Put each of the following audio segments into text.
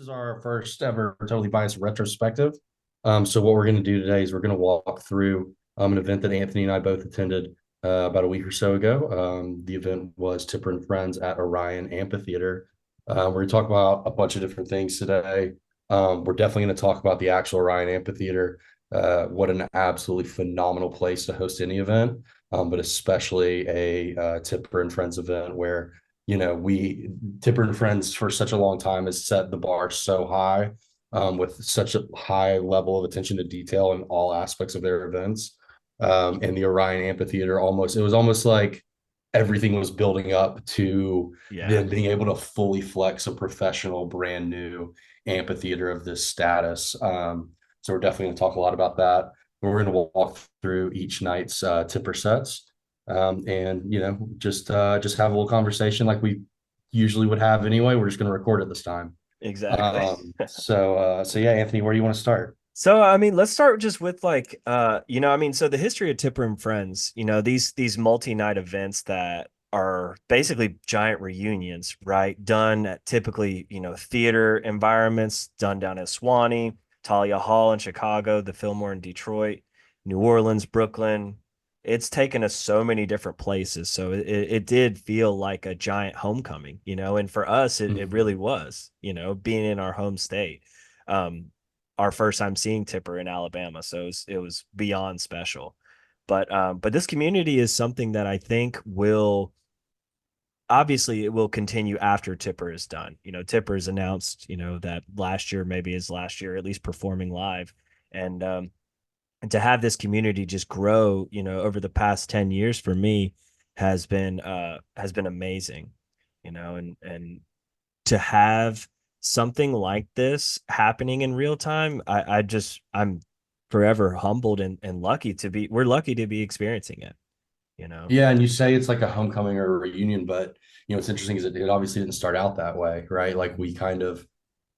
is our first ever totally biased retrospective. So what we're going to do today is we're going to walk through an event that Anthony and I both attended about a week or so ago. The event was Tipper and Friends at Orion Amphitheater. We're going to talk about a bunch of different things today. We're definitely going to talk about the actual Orion Amphitheater. What an absolutely phenomenal place to host any event, but especially a Tipper and Friends event where we Tipper and Friends for such a long time has set the bar so high, with such a high level of attention to detail in all aspects of their events. And the Orion Amphitheater it was almost like everything was building up to them being able to fully flex a professional, brand new amphitheater of this status. So we're definitely going to talk a lot about that. We're going to walk through each night's Tipper sets. And just have a little conversation like we usually would have anyway. We're just going to record it this time. Exactly. So yeah, Anthony, where do you want to start? So I mean, let's start just with so the history of Tipper and Friends, these multi-night events that are basically giant reunions, right? Done at typically, theater environments, done down at Swanee, Talia Hall in Chicago, the Fillmore in Detroit, New Orleans, Brooklyn. It's taken us so many different places. So it did feel like a giant homecoming, and for us, it really was, being in our home state. Our first time seeing Tipper in Alabama. So it was beyond special. But this community is something that I think obviously it will continue after Tipper is done. Tipper has announced, that last year, maybe his last year, at least performing live. And to have this community just grow, over the past 10 years for me has been amazing, and to have something like this happening in real time, I'm forever humbled and we're lucky to be experiencing it. Yeah, and you say it's like a homecoming or a reunion, but what's interesting is it obviously didn't start out that way, right? Like we kind of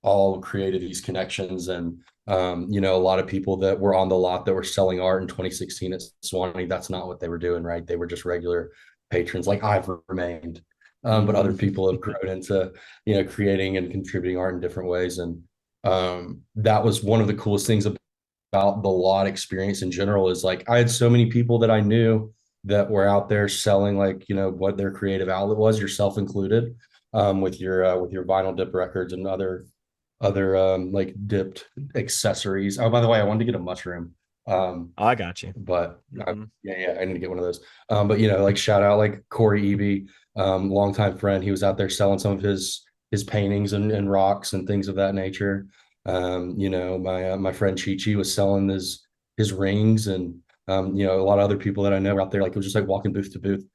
all created these connections, and a lot of people that were on the lot that were selling art in 2016 at Swanee, that's not what they were doing, right? They were just regular patrons, like I've remained. But other people have grown into creating and contributing art in different ways, and that was one of the coolest things about the lot experience in general. Is like I had so many people that I knew that were out there selling, like what their creative outlet was, yourself included, with your vinyl dip records and other like dipped accessories. Oh, by the way, I wanted to get a mushroom. I got you. But Mhm. yeah, I need to get one of those. But like shout out like Corey Eby, longtime friend. He was out there selling some of his paintings and rocks and things of that nature. My friend Chi was selling his rings, and a lot of other people that I know were out there. Like it was just like walking booth to booth,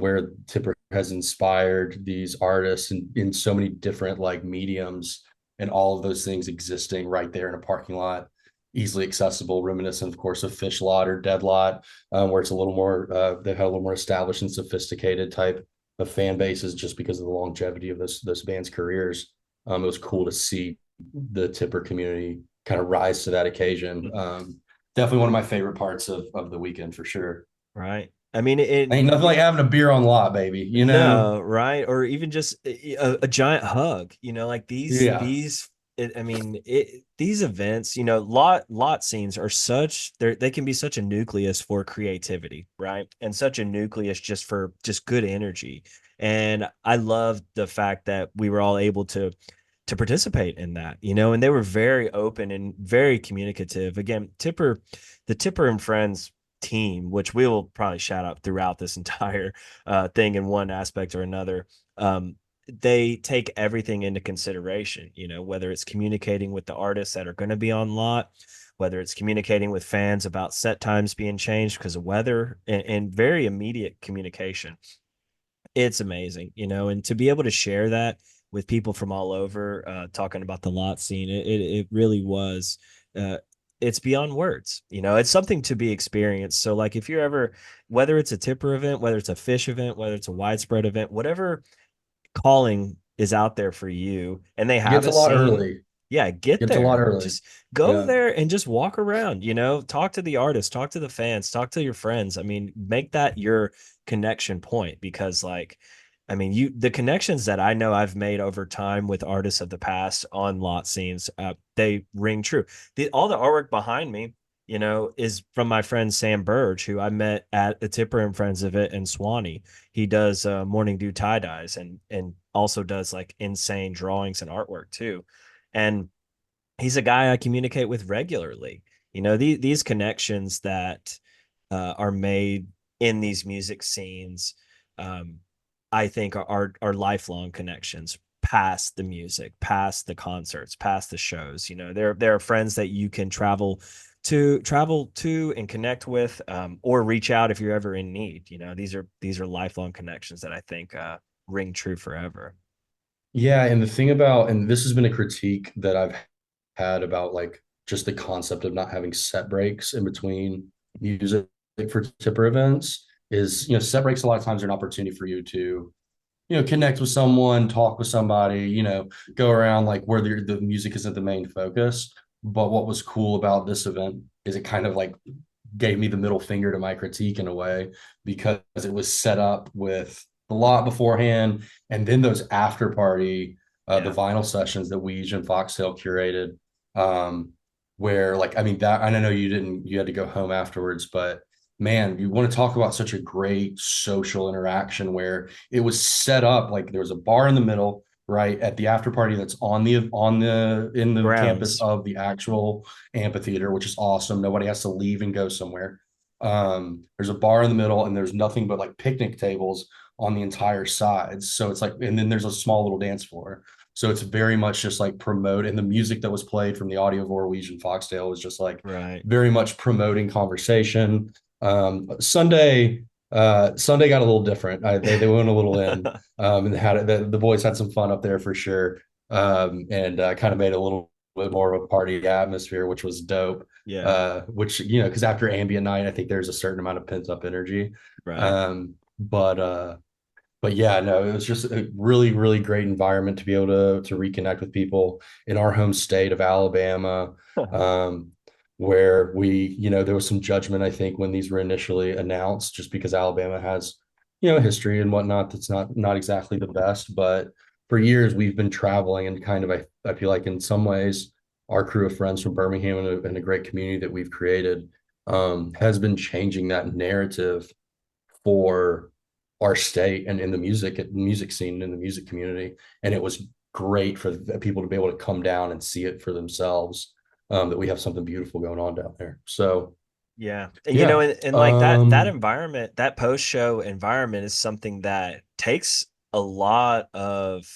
where Tipper has inspired these artists in so many different like mediums, and all of those things existing right there in a parking lot, easily accessible, reminiscent, of course, of Fish Lot or Dead Lot, where it's a little more, they've had a little more established and sophisticated type of fan bases just because of the longevity of those bands' careers. It was cool to see the Tipper community kind of rise to that occasion. Definitely one of my favorite parts of the weekend for sure. Right. I mean, it Ain't nothing like having a beer on lot, baby. no, right? Or even just a giant hug, like Yeah. these events, lot scenes are they can be such a nucleus for creativity, right? And such a nucleus just for just good energy. And I love the fact that we were all able to participate in that, and they were very open and very communicative. Again, the Tipper and Friends team, which we will probably shout out throughout this entire thing in one aspect or another. They take everything into consideration, whether it's communicating with the artists that are going to be on lot, whether it's communicating with fans about set times being changed because of weather, and very immediate communication. It's amazing, and to be able to share that with people from all over, talking about the lot scene, it really was. It's beyond words. It's something to be experienced. So, like, if you're ever, whether it's a Tipper event, whether it's a fish event, whether it's a widespread event, whatever calling is out there for you, and they have Gets a a lot scene, early. yeah, get Gets a lot there. early. Just go Yeah. there and just walk around, talk to the artists, talk to the fans, talk to your friends. I mean, make that your connection point, because, like, I mean, the connections that I know I've made over time with artists of the past on lot scenes, they ring true. All the artwork behind me, is from my friend Sam Burge, who I met at the Tipper and Friends of It in Swanee. He does morning dew tie dyes and also does like insane drawings and artwork too. And he's a guy I communicate with regularly. These connections that are made in these music scenes, um, I think are lifelong connections past the music, past the concerts, past the shows. There are friends that you can travel to and connect with, or reach out if you're ever in need. These are lifelong connections that I think ring true forever. Yeah, and the thing about, and this has been a critique that I've had about like just the concept of not having set breaks in between music for tipper events is, set breaks a lot of times are an opportunity for you to, connect with someone, talk with somebody, go around like where the music isn't the main focus. But what was cool about this event is it kind of like gave me the middle finger to my critique in a way because it was set up with a lot beforehand, and then those after party, the Yeah. vinyl sessions that Weege and Foxtail curated, um, where like I mean that I know you had to go home afterwards, but man, you want to talk about such a great social interaction where it was set up like there was a bar in the middle, right at the after party that's on the in the campus Grounds. of the actual amphitheater, which is awesome. Nobody has to leave and go somewhere. There's a bar in the middle, and there's nothing but like picnic tables on the entire sides. So it's like, and then there's a small little dance floor. So it's very much just like promote, and the music that was played from the audio of Weege and Foxtail was just like Right. very much promoting conversation. Sunday got a little different. They went a little in, and the boys had some fun up there for sure, and kind of made a little bit more of a party atmosphere, which was dope. Yeah. Which because after ambient night, I think there's a certain amount of pent up energy. Right. But yeah, no, it was just a really, really great environment to be able to reconnect with people in our home state of Alabama, um, where there was some judgment, I think, when these were initially announced, just because Alabama has, history and whatnot that's not exactly the best. But for years we've been traveling, and kind of I feel like in some ways our crew of friends from Birmingham and a great community that we've created has been changing that narrative for our state and in the music scene in the music community. And it was great for people to be able to come down and see it for themselves, that we have something beautiful going on down there. So Yeah. yeah. And like that environment, that post-show environment is something that takes a lot of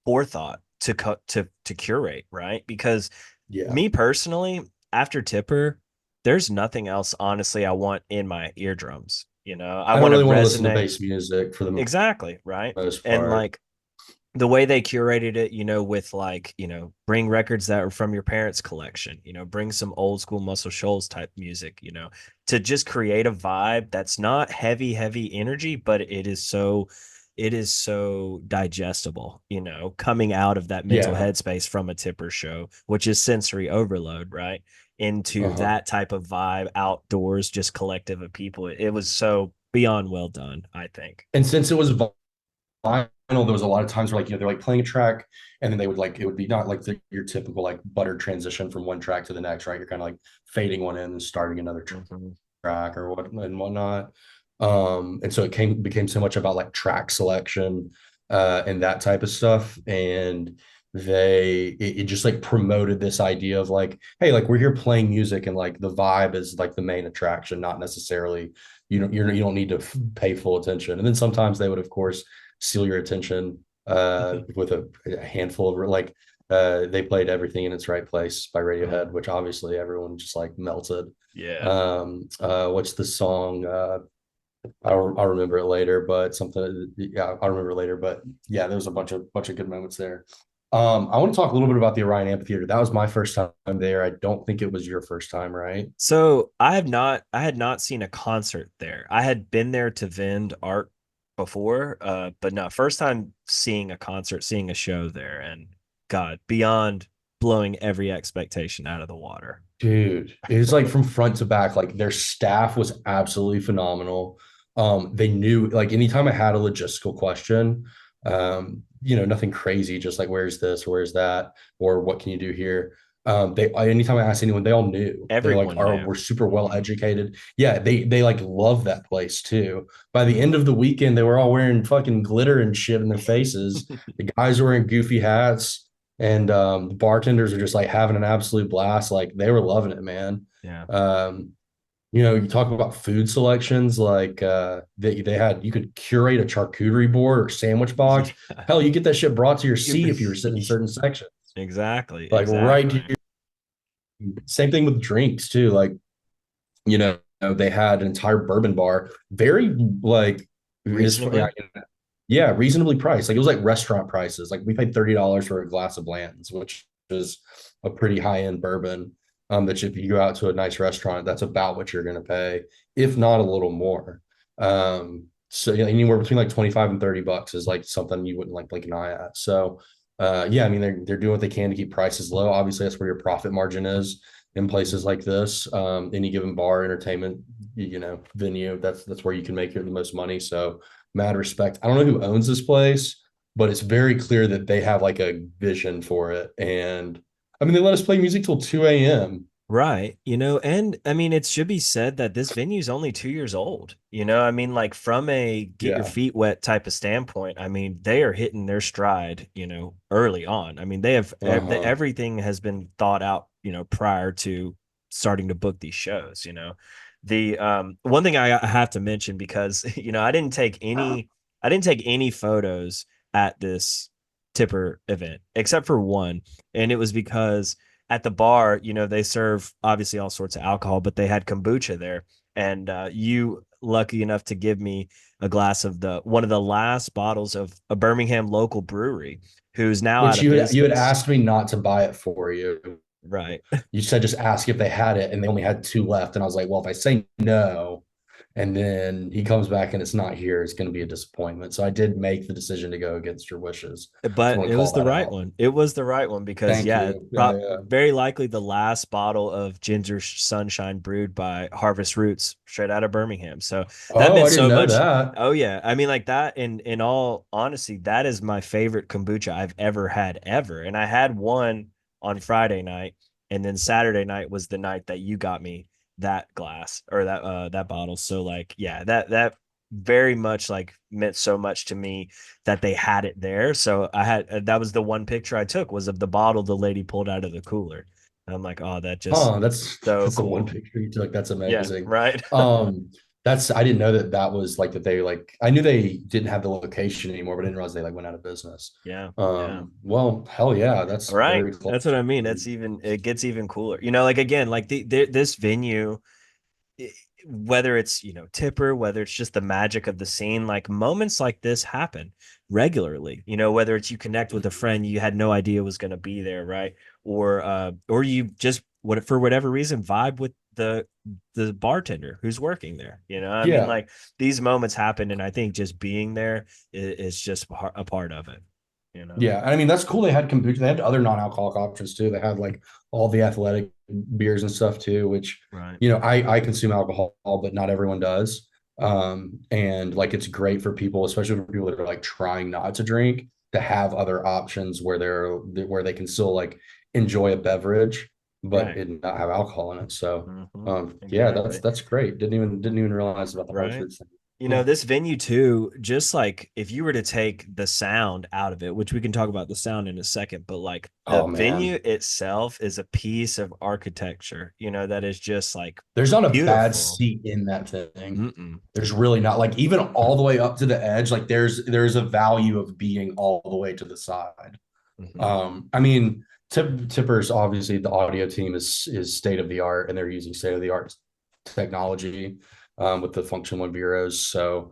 forethought to curate, right? Because Yeah, me personally, after Tipper, there's nothing else honestly I want in my eardrums. I I don't want to really want to listen to resonate. bass music for the Exactly, right? most And part. like the way they curated it, with like, bring records that are from your parents' collection, bring some old school Muscle Shoals type music, to just create a vibe that's not heavy, heavy energy, but it is so digestible, coming out of that mental Yeah. headspace from a Tipper show, which is sensory overload, right? Into Uh-huh. that type of vibe outdoors, just collective of people. It was so beyond well done, I think. And since it was vinyl, there was a lot of times where like, they're like playing a track, and then they would like, it would be not like your typical like butter transition from one track to the next, right? You're kind of like fading one in and starting another Mhm. track or what and whatnot. And so became so much about like track selection, and that type of stuff. And it just like promoted this idea of like, hey, like we're here playing music, and like the vibe is like the main attraction, not necessarily you don't need to pay full attention. And then sometimes they would of course steal your attention with a handful of like they played Everything in Its Right Place by Mhm. Radiohead, which obviously everyone just like melted. Yeah. What's the song? I'll remember it later, but something. Yeah, I'll remember it later. But yeah, there was a bunch of good moments there. I want to talk a little bit about the Orion Amphitheater. That was my first time there. I don't think it was your first time, right? So I had not seen a concert there. I had been there to vend art before, but no, first time seeing a concert, seeing a show there, and God, beyond blowing every expectation out of the water. Dude, it was like from front to back. Like their staff was absolutely phenomenal. They knew, like, anytime I had a logistical question, nothing crazy, just like where's this, where's that, or what can you do here? Anytime I asked anyone, they all knew. They're like, Everyone are knew. we're super well educated. Yeah, they like love that place too. By the end of the weekend, they were all wearing fucking glitter and shit in their faces. The guys were wearing goofy hats, and the bartenders are just like having an absolute blast. Like they were loving it, man. Yeah. Um, you talk about food selections, like they had, you could curate a charcuterie board or sandwich box. Yeah. Hell, you get that shit brought to your You- seat if you were sitting in certain sections. Exactly. Like right to Exactly. same thing with drinks too. Like, they had an entire bourbon bar, very like is yeah, Reasonably. yeah, reasonably priced. Like it was like restaurant prices. Like we paid $30 for a glass of Blanton's, which is a pretty high end bourbon. That if you go out to a nice restaurant, that's about what you're gonna pay, if not a little more. So anywhere between like 25 and $30 is like something you wouldn't like blink an eye at. So yeah, I mean they're doing what they can to keep prices low. Obviously, that's where your profit margin is in places like this. Any given bar, entertainment, venue, that's where you can make the most money. So mad respect. I don't know who owns this place, but it's very clear that they have like a vision for it. And I mean, they let us play music till 2 a.m. Right. And I mean, it should be said that this venue is only 2 years old. I mean, like from a get your Yeah. feet wet type of standpoint, I mean, they are hitting their stride, early on. I mean, Uh-huh. everything has been thought out, prior to starting to book these shows. The one thing I have to mention because, I didn't take any photos at this tipper event except for one. And it was because at the bar, they serve obviously all sorts of alcohol, but they had kombucha there. And you lucky enough to give me a glass of one of the last bottles of a Birmingham local brewery who's now out Which of you had business. asked me not to buy it for you. Right. You said just ask if they had it, and they only had two left. And I was like, well, if I say no, and then he comes back and it's not here, it's going to be a disappointment. So I did make the decision to go against your wishes. Just But want it to was call the that right out. one. It was the right one because Thank yeah, you. Yeah, yeah. very likely the last bottle of ginger sunshine brewed by Harvest Roots straight out of Birmingham. So that Oh, meant I didn't so know much. that. Oh yeah. I mean like that in all honesty, that is my favorite kombucha I've ever had ever. And I had one on Friday night and then Saturday night was the night that you got me that glass or that bottle. So like yeah, that very much like meant so much to me that they had it there. So I had that was the one picture I took was of the bottle the lady pulled out of the cooler. And I'm like, oh, that just Huh, that's so that's the one cool. picture you took. That's Yeah, amazing. right. That's I didn't know that was like that they like I knew they didn't have the location anymore, but I didn't realize they like went out of business. Yeah, yeah. Well, hell yeah, All that's right. very close. That's what I mean. It gets even cooler. Like again, like this venue, whether it's tipper, whether it's just the magic of the scene, like moments like this happen regularly. Whether it's you connect with a friend you had no idea was going to be there, right? Or you just for whatever reason vibe with the bartender who's working there. I mean, Yeah. like these moments happen, and I think just being there is just a part of it. Yeah, and I mean that's cool. They had kombucha. They had other non-alcoholic options too. They had like all the athletic beers and stuff too, which Right. I consume alcohol, but not everyone does. And like it's great for people, especially for people that are like trying not to drink, to have other options where they can still like enjoy a beverage, but Right. it not have alcohol in it. So yeah, that's Exactly. that's great. Didn't even realize about the Right. Hartford thing. Huh. This venue too, just like if you were to take the sound out of it, which we can talk about the sound in a second, but like the Oh venue man. itself is a piece of architecture, that is just like There's not a bad beautiful. seat in that thing. Mm-mm. There's really not, like, even all the way up to the edge, like there's a value of being all the way to the side. Mm-hmm. I mean, Tippers, obviously the audio team is state of the art, and they're using state of the art technology with the Function One Bureaus. So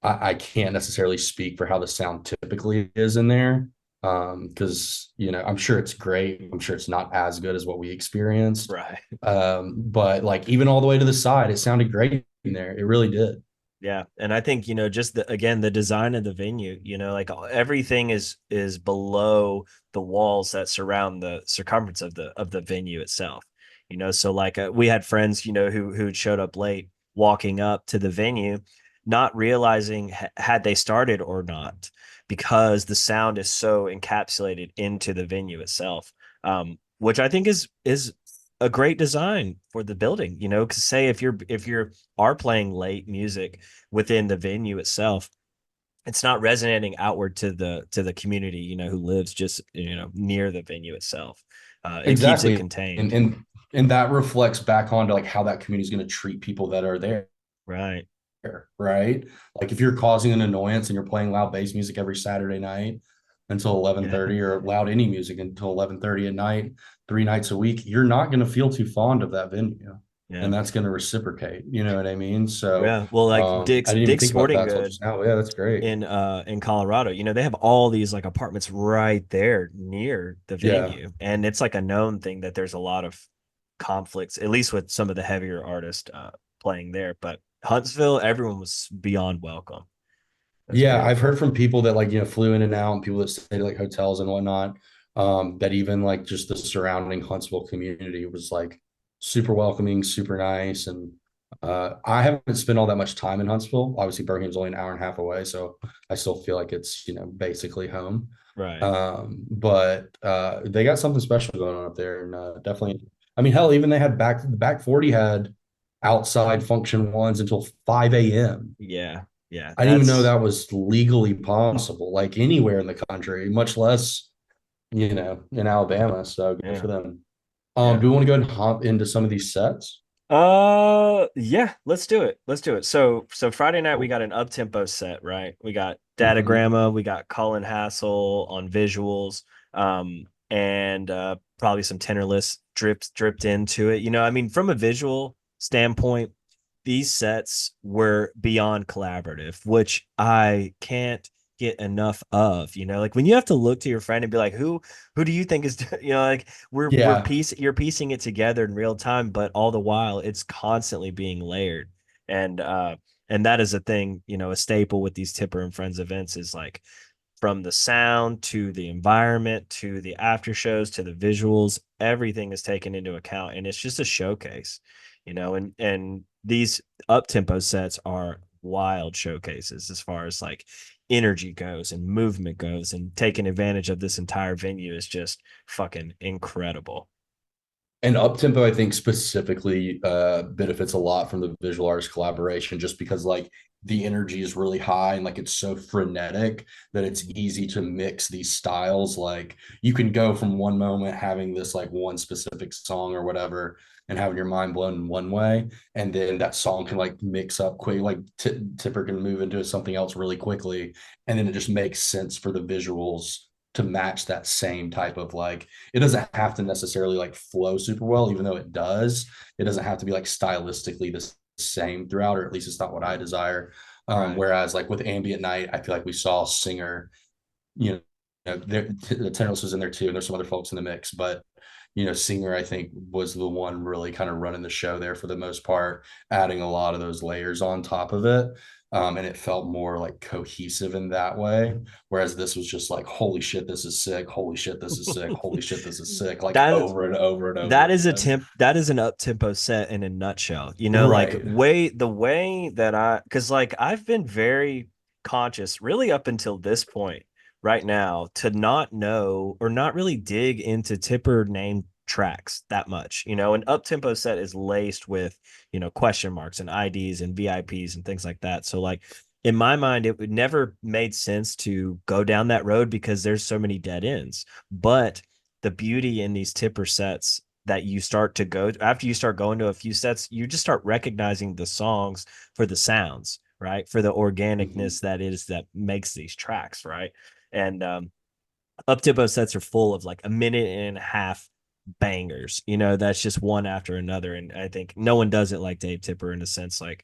I can't necessarily speak for how the sound typically is in there. Because I'm sure it's great. I'm sure it's not as good as what we experienced. Right. But like even all the way to the side, it sounded great in there. It really did. Yeah. And I think, just again, the design of the venue, like everything is below the walls that surround the circumference of the venue itself. So like we had friends, who showed up late walking up to the venue not realizing had they started or not, because the sound is so encapsulated into the venue itself, which I think is a great design for the building. You know, because say if you're are playing late music within the venue itself, it's not resonating outward to the community, you know, who lives just, you know, near the venue itself. It keeps it Exactly. contained. And that reflects back onto like how that community is going to treat people that are there, Right. right? Like if you're causing an annoyance and you're playing loud bass music every Saturday night until Yeah. 11:30, or loud any music until 11:30 at night, 3 nights a week, you're not going to feel too fond of that venue. Yeah. And that's going to reciprocate, you know what I mean? So Yeah. Well, like I didn't even Dick's think about Sporting that until Good just now. Yeah, that's great. in Colorado, you know, they have all these like apartments right there near the Yeah. venue. And it's like a known thing that there's a lot of conflicts, at least with some of the heavier artists playing there. But Huntsville, everyone was beyond welcome. It was Yeah, I've beautiful. heard from people that like, flew in and out, and people that stayed at like hotels and whatnot, that even like just the surrounding Huntsville community was like super welcoming, super nice. And I haven't spent all that much time in Huntsville. Obviously, Birmingham's only an hour and a half away, so I still feel like it's, basically home. Right. But they got something special going on up there, and definitely, I mean, hell, even they had back 40 had outside function ones until 5 a.m. Yeah. Yeah. I didn't even know That's that was legally possible, like anywhere in the country, much less, in Alabama. So good yeah. for them. Yeah. Do we want to go ahead and hop into some of these sets? Yeah, let's do it. Let's do it. So Friday night we Cool. got an up-tempo set, right? We got Mm-hmm. Datagramma, we got Colin Hassel on visuals, and probably some tenorless dripped into it. You know, I mean, from a visual standpoint, these sets were beyond collaborative, which I can't get enough of. You know, like when you have to look to your friend and be like, who do you think is, you know, like Yeah. you're piecing it together in real time, but all the while it's constantly being layered. And that is a thing, you know, a staple with these Tipper and Friends events is like from the sound to the environment to the after shows to the visuals, everything is taken into account, and it's just a showcase, you know. And these up tempo sets are wild showcases as far as like energy goes and movement goes, and taking advantage of this entire venue is just fucking incredible. And Uptempo, I think specifically benefits a lot from the visual arts collaboration, just because like the energy is really high and like it's so frenetic that it's easy to mix these styles. Like you can go from one moment having this like one specific song or whatever and having your mind blown in one way, and then that song can like mix up quick, like Tipper can move into something else really quickly, and then it just makes sense for the visuals to match that same type of like, it doesn't have to necessarily like flow super well, even though it does. It doesn't have to be like stylistically the same throughout, or at least it's not what I desire. Right. Whereas like with Ambient Night, I feel like we saw Singer, you the Tennis was in there too, and there's some other folks in the mix, but Singer, I think, was the one really kind of running the show there for the most part, adding a lot of those layers on top of it. And it felt more like cohesive in that way. Whereas this was just like, holy shit, this is sick. Holy shit, this is sick. Holy shit, this is sick. Like that over and over and over that is a again. temp that is an up tempo set in a nutshell. You know, like Right. the way that because like I've been very conscious really up until this point right now to not know or not really dig into Tipper name tracks that much. You know, an up tempo set is laced with, you know, question marks and IDs and VIPs and things like that. So like in my mind, it would never made sense to go down that road because there's so many dead ends. But the beauty in these Tipper sets that you start to go after you start going to a few sets, you just start recognizing the songs for the sounds, right? For the Mhm. organicness that is that makes these tracks, right? And up tempo sets are full of like a minute and a half bangers, you know, that's just one after another. And I think no one does it like Dave Tipper in a sense, like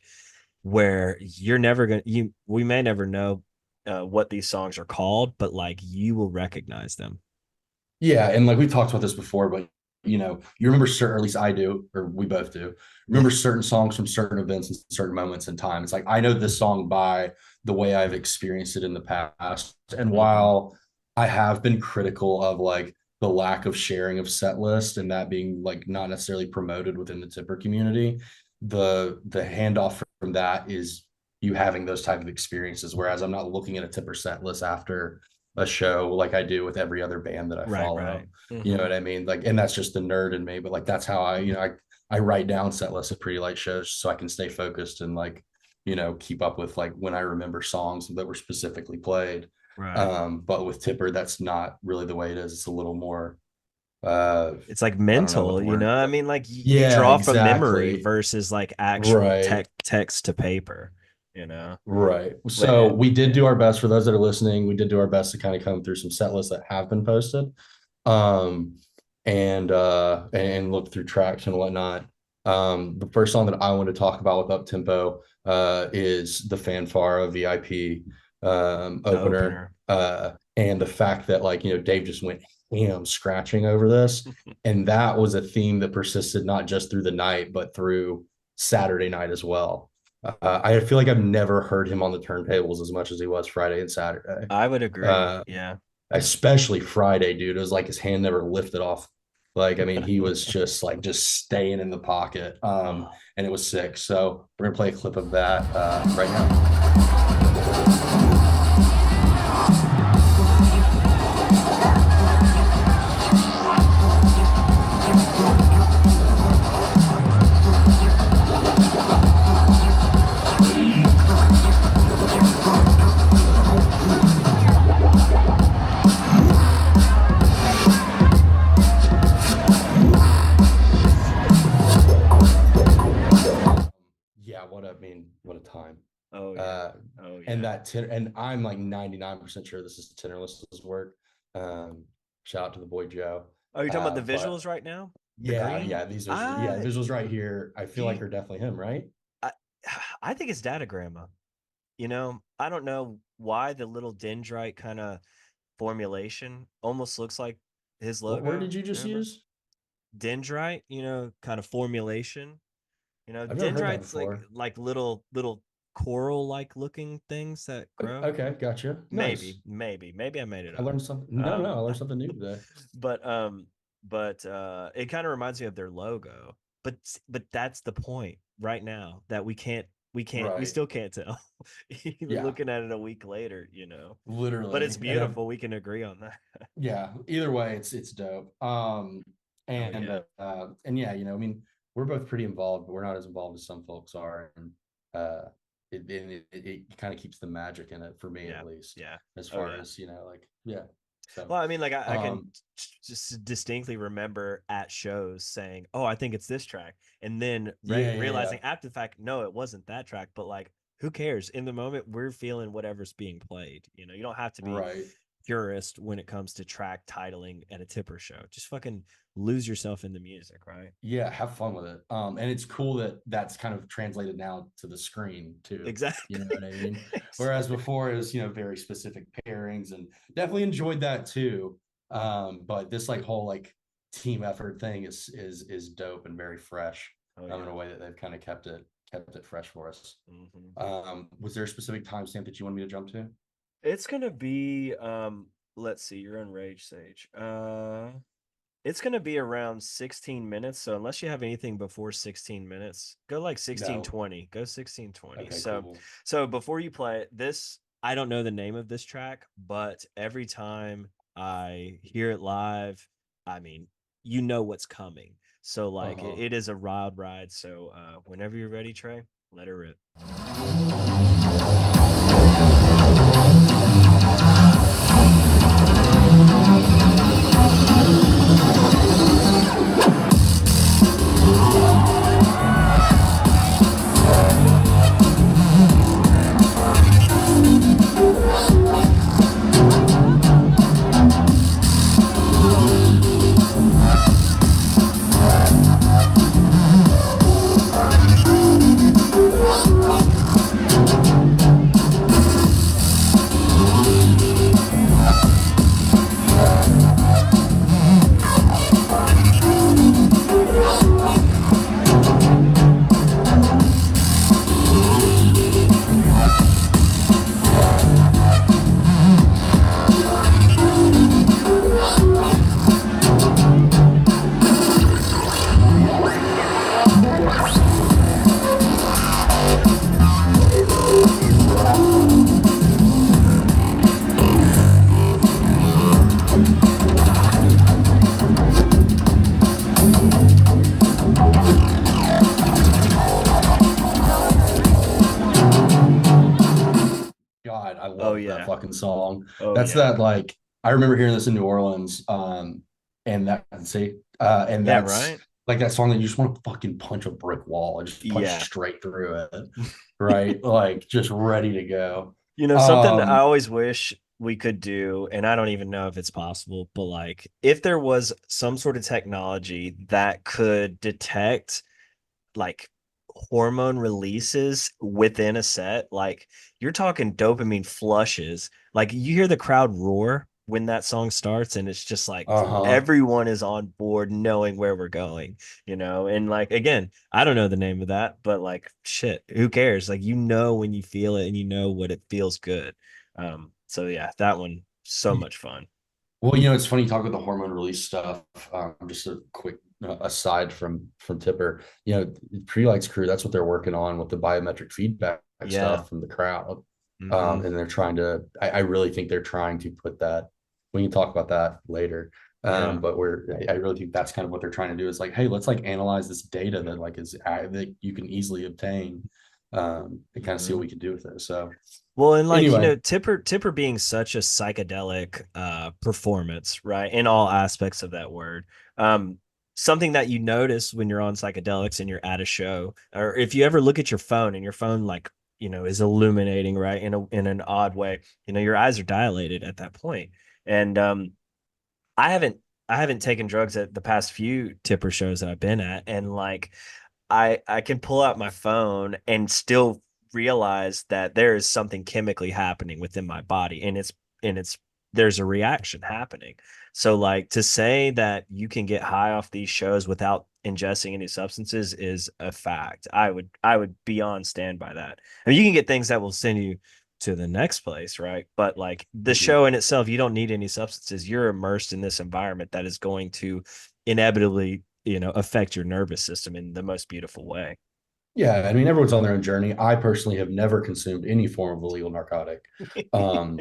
where you're never gonna we may never know what these songs are called, but like you will recognize them. Yeah, and like we talked about this before, but you remember certain, or at least I do, or we both do, remember certain songs from certain events and certain moments in time. It's like I know this song by the way I've experienced it in the past. And Mhm. while I have been critical of like the lack of sharing of set list and that being like not necessarily promoted within the tipper community, the handoff from that is you having those type of experiences. Whereas I'm not looking at a tipper set list after a show like I do with every other band that I Right, follow. right. You know what I mean? Like, and that's just the nerd in me, but like that's how I write down set lists of pretty light shows so I can stay focused and like, keep up with like when I remember songs that were specifically played. Right. But with Tipper, that's not really the way it is. It's a little more It's like I don't know what mental, the word. I mean, like you Yeah, draw from memory exactly. versus like actual Right. text to paper, you know. Right. But So we did do our best for those that are listening. We did do our best to kind of come through some set lists that have been posted. Um and look through tracks and whatnot. The first song that I want to talk about with Uptempo is the Fanfarra VIP the opener. opener. And the fact that like, Dave just went ham scratching over this. And that was a theme that persisted not just through the night, but through Saturday night as well. I feel like I've never heard him on the turntables as much as he was Friday and Saturday. I would agree. Uh, Yeah. Especially Friday, dude. It was like his hand never lifted off. Like, I mean, he was just staying in the pocket. Oh. And it was sick. So we're gonna play a clip of that right now. Yeah, what a time. Oh yeah. Oh yeah. And and I'm like 99% sure this is Tenderless's work. Shout out to the boy Joe. Oh, you're talking about the But visuals right now? The yeah, green? visuals right here. I feel like are definitely him, right? I, I think it's Datagramma. I don't know why the little dendrite kind of formulation almost looks like his What word logo. did you just Remember? use? Dendrite, kind of formulation. I've never heard that Dendrites before. like little coral like looking things that grow. Okay, gotcha. Nice. Maybe I made it I up. learned something. No, I learned something new today. but it kind of reminds me of their logo. But that's the point right now that we Right. still can't tell. Even Yeah, looking at it a week later, But literally. it's beautiful. We can agree on that. Yeah, either way, it's dope. Oh yeah. And yeah, I mean, we're both pretty involved, but we're not as involved as some folks are. And it kind of keeps the magic in it for me Yeah. at least, Yeah. as Oh far yeah. as, like, yeah. So Well, I mean, like I can um just distinctly remember at shows saying, "Oh, I think it's this track," and then yeah. realizing after the fact, no, it wasn't that track. But like, who cares? In the moment, we're feeling whatever's being played. You don't have to be Right. purist when it comes to track titling at a tipper show. Just fucking lose yourself in the music, right? Yeah, have fun with it. And it's cool that that's kind of translated now to the screen too. Exactly. You know what I mean? Whereas before it was, very specific pairings, and definitely enjoyed that too. But this like whole like team effort thing is dope and very fresh. Oh, In yeah. a way that they've kind of kept it fresh for us. Mhm. Was there a specific timestamp that you wanted me to jump to? It's gonna be let's see, you're on Rage Sage. It's gonna be around 16 minutes. So unless you have anything before 16 minutes, go like No. 16:20. Go 16:20. Okay, So cool. so before you play it, this I don't know the name of this track, but every time I hear it live, I mean, you know what's coming. So like Uh-huh. it is a wild ride. So whenever you're ready, Trey, let her rip. fucking song. Oh That's yeah. that like I remember hearing this in New Orleans, and and Yeah, that's right? like that song that you just want to fucking punch a brick wall and just punch Yeah. straight through it, right? Like just ready to go. You know, something that I Um, always wish we could do, and I don't even know if it's possible, but like if there was some sort of technology that could detect like hormone releases within a set, like you're talking dopamine flushes, like you hear the crowd roar when that song starts, and it's just like uh-huh. everyone is on board knowing where we're going, and like again, I don't know the name of that, but like shit, who cares? Like when you feel it and you know what it feels good. So yeah, that one so much fun. Well, it's funny you talk about the hormone release stuff. Just a quick aside from Tipper, Pre-Light's crew, that's what they're working on with the biometric feedback Yeah. stuff from the crowd. Hmm. And they're trying to, I really think they're trying to put that, we can talk about that later. Yeah. But I really think that's kind of what they're trying to do is like, hey, let's like analyze this data that like that you can easily obtain, and kind of see what Hmm. we can do with it. So Well, and like, anyway, Tipper being such a psychedelic performance, right? In all aspects of that word. Um, Something that you notice when you're on psychedelics and you're at a show, or if you ever look at your phone and your phone like, is illuminating, right? In an odd way. Your eyes are dilated at that point. And I haven't I haven't taken drugs at the past few Tipper shows that I've been at, and like I can pull out my phone and still realize that there is something chemically happening within my body, and it's there's a reaction happening. So like to say that you can get high off these shows without ingesting any substances is a fact. I would beyond stand by that. I mean, you can get things that will send you to the next place, right? But like the mhm. show in itself, you don't need any substances. You're immersed in this environment that is going to inevitably affect your nervous system in the most beautiful way. Yeah, I mean, everyone's on their own journey. I personally have never consumed any form of illegal narcotic. Um,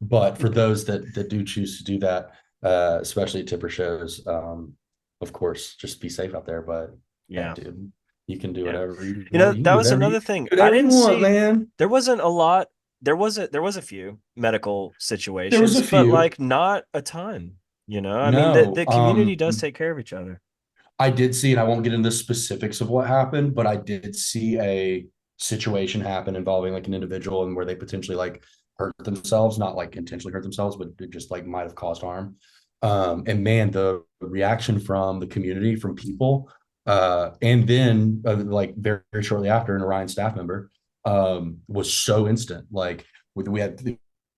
but for those that do choose to do that, especially at tipper shows, of course, just be safe out there. But hey, Yeah. dude, you can do Yeah. whatever you want. You can That do was whatever another thing. do I whatever you didn't want, see man. there wasn't a lot. There was a few medical There was situations, a but few. like not a ton. I mean, No, the community does take care of each other. I did see, and I won't get into the specifics of what happened, but I did see a situation happen involving like an individual and where they potentially like hurt themselves, not like intentionally hurt themselves, but it just like might have caused harm. And man, the reaction from the community, from people, and then like very, very shortly after, an Orion staff member, was so instant. Like we had,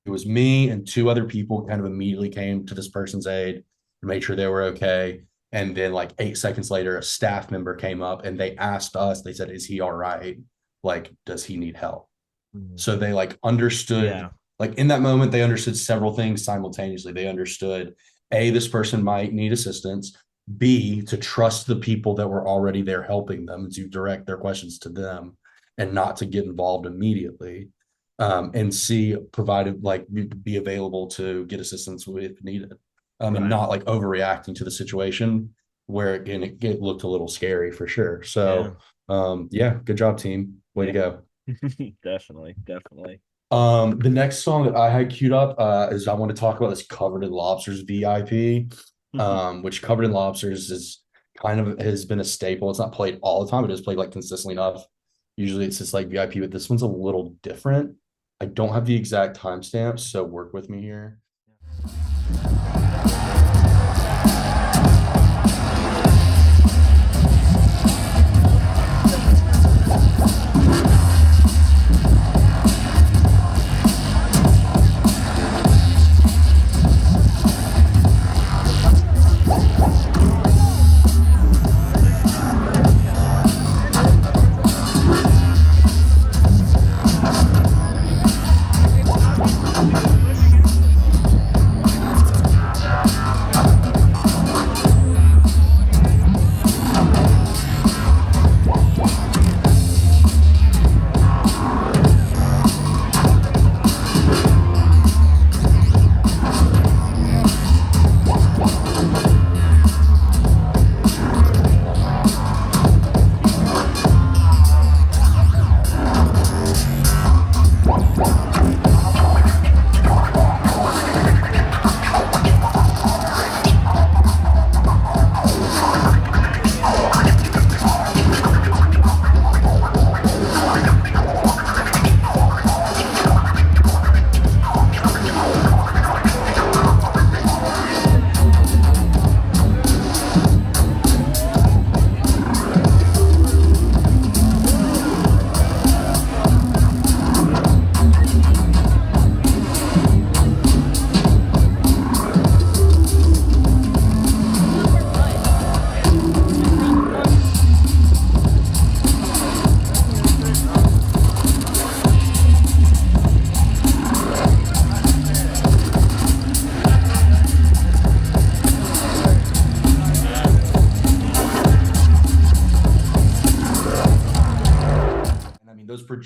it was me and two other people kind of immediately came to this person's aid to make sure they were okay. And then like 8 seconds later, a staff member came up and they asked us, they said, is he all right? Like, does he need help? Mhm. So they like understood, Yeah. like in that moment, they understood several things simultaneously. They understood A, this person might need assistance, B, to trust the people that were already there helping them, to direct their questions to them and not to get involved immediately. And C, provided like be available to get assistance if needed. And Right. not like overreacting to the situation where again it looked a little scary for sure. Yeah. So yeah, good job, team. Way to Yeah. go. Definitely. Definitely. The next song that I had queued up is I want to talk about this Covered in Lobsters VIP, which Covered in Lobsters is kind of has been a staple. It's not played all the time, it is played like consistently enough. Usually it's just like VIP, but this one's a little different. I don't have the exact timestamp, so work with me here.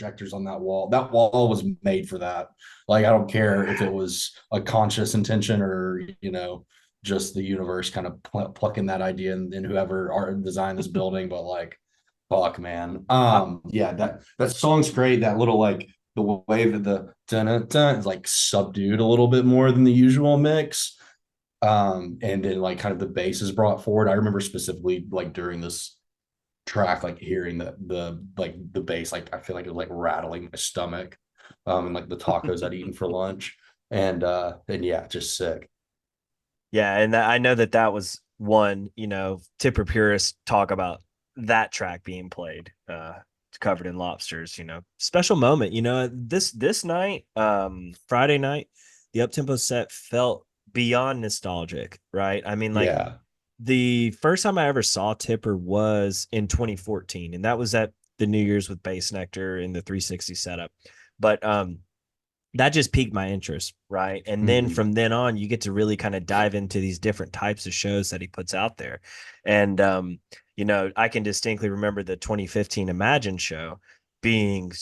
projectors on that wall. That wall was made for that. Like, I don't care if it was a conscious intention or, just the universe kind of plucking that idea and whoever designed this building, but like, fuck, man. Yeah, that song's great. That little, like, the way that the dun is like subdued a little bit more than the usual mix. And then like kind of the bass is brought forward. I remember specifically like during this track, like hearing the bass, like I feel like it was like rattling my stomach, and like the tacos I'd eaten for lunch, and yeah, just sick. Yeah, and I know that was one, Tipper purists talk about that track being played, covered in lobsters, special moment. This night, Friday night, the Uptempo set felt beyond nostalgic, right? I mean, like, Yeah. The first time I ever saw Tipper was in 2014, and that was at the New Year's with Bass Nectar in the 360 setup. But that just piqued my interest, right? And then from then on, you get to really kind of dive into these different types of shows that he puts out there. And I can distinctly remember the 2015 Imagine show being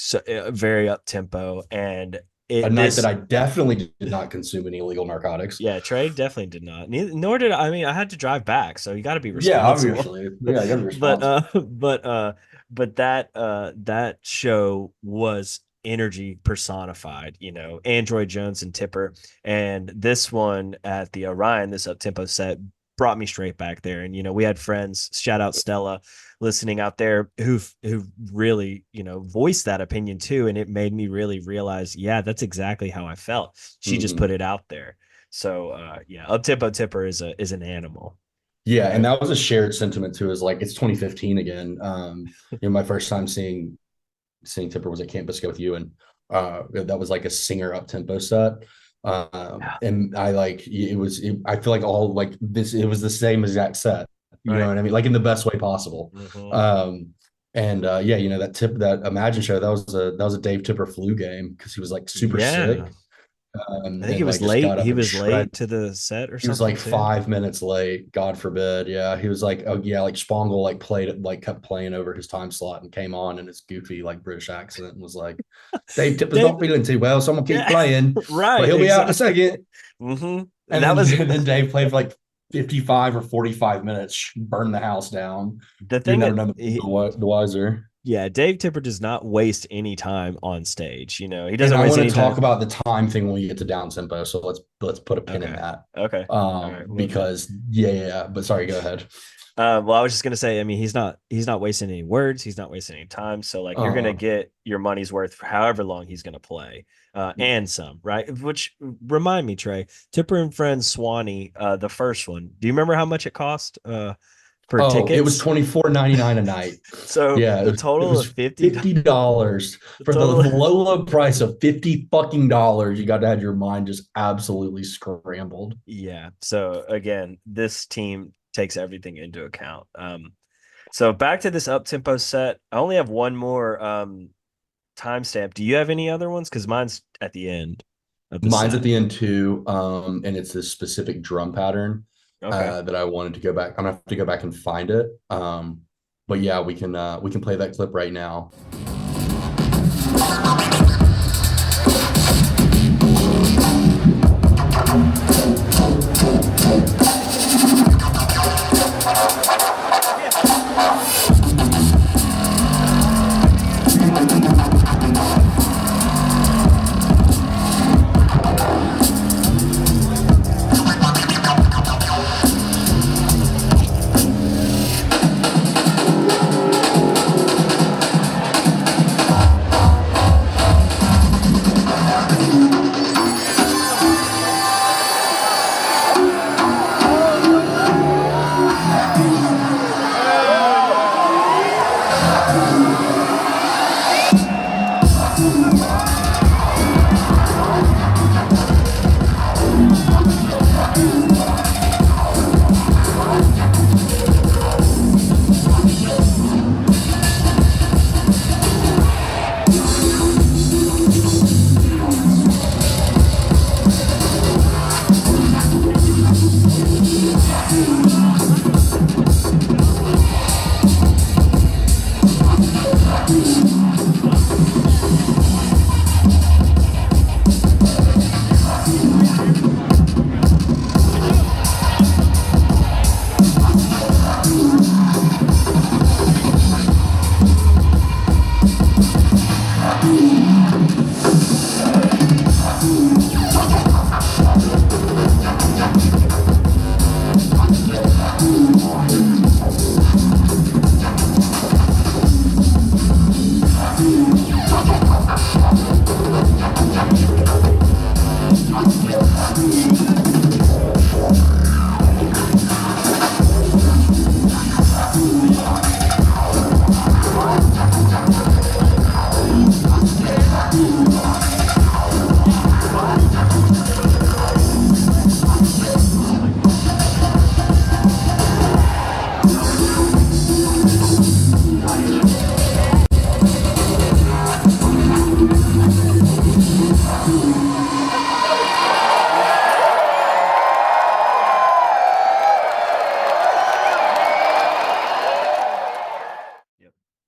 very up tempo, and a night that I definitely did not consume any illegal narcotics. Yeah, Trey definitely did not. Nor did I. I mean, I had to drive back, so you got to be responsible. Yeah, obviously. Yeah, you got to be responsible. But that show was energy personified. Android Jones and Tipper, and this one at the Orion, this Uptempo set, brought me straight back there. And we had friends, shout out Stella, listening out there who really voiced that opinion too, and it made me really realize, yeah, that's exactly how I felt. She just put it out there. So yeah, Uptempo Tipper is an animal. Yeah, and that was a shared sentiment too. Is like, it's 2015 again. My first time seeing Tipper was at Camp Biscuit with you, and that was like a singer Uptempo set. And I like I feel like all like this, it was the same exact set, you know what I mean, like in the best way possible. And yeah, that Imagine show, that was a Dave Tipper flu game because he was like super sick. I think he was late. He was late to the set or something. He was like 5 minutes late, God forbid. Yeah, he was like, oh yeah, like Spongle like played it, like kept playing over his time slot and came on in his goofy like British accent and was like, Dave Tipper's not feeling too well, so I'm gonna keep playing. Right, but he'll be out in a second. And then Dave played for like 55 or 45 minutes, burned the house down. The thing never know the wiser. Yeah, Dave Tipper does not waste any time on stage. He doesn't waste any time. I want to talk about the time thing when we get to Downtempo, so let's put a pin in that. Okay. Because yeah. But sorry, go ahead. Well, I was just gonna say, I mean, he's not wasting any words, he's not wasting any time. So like, you're gonna get your money's worth for however long he's gonna play, and some, right? Which remind me, Trey, Tipper and Friends Swanee, the first one. Do you remember how much it cost? For tickets? It was $24.99 a night. So yeah, the total of $50 for the low price of $50 You got to have your mind just absolutely scrambled. Yeah. So again, this team takes everything into account. So back to this Uptempo set. I only have one more timestamp. Do you have any other ones? Because mine's at the end. Mine's at the end too. And it's this specific drum pattern. That I wanted to go back. I'm gonna have to go back and find it. But yeah, we can play that clip right now.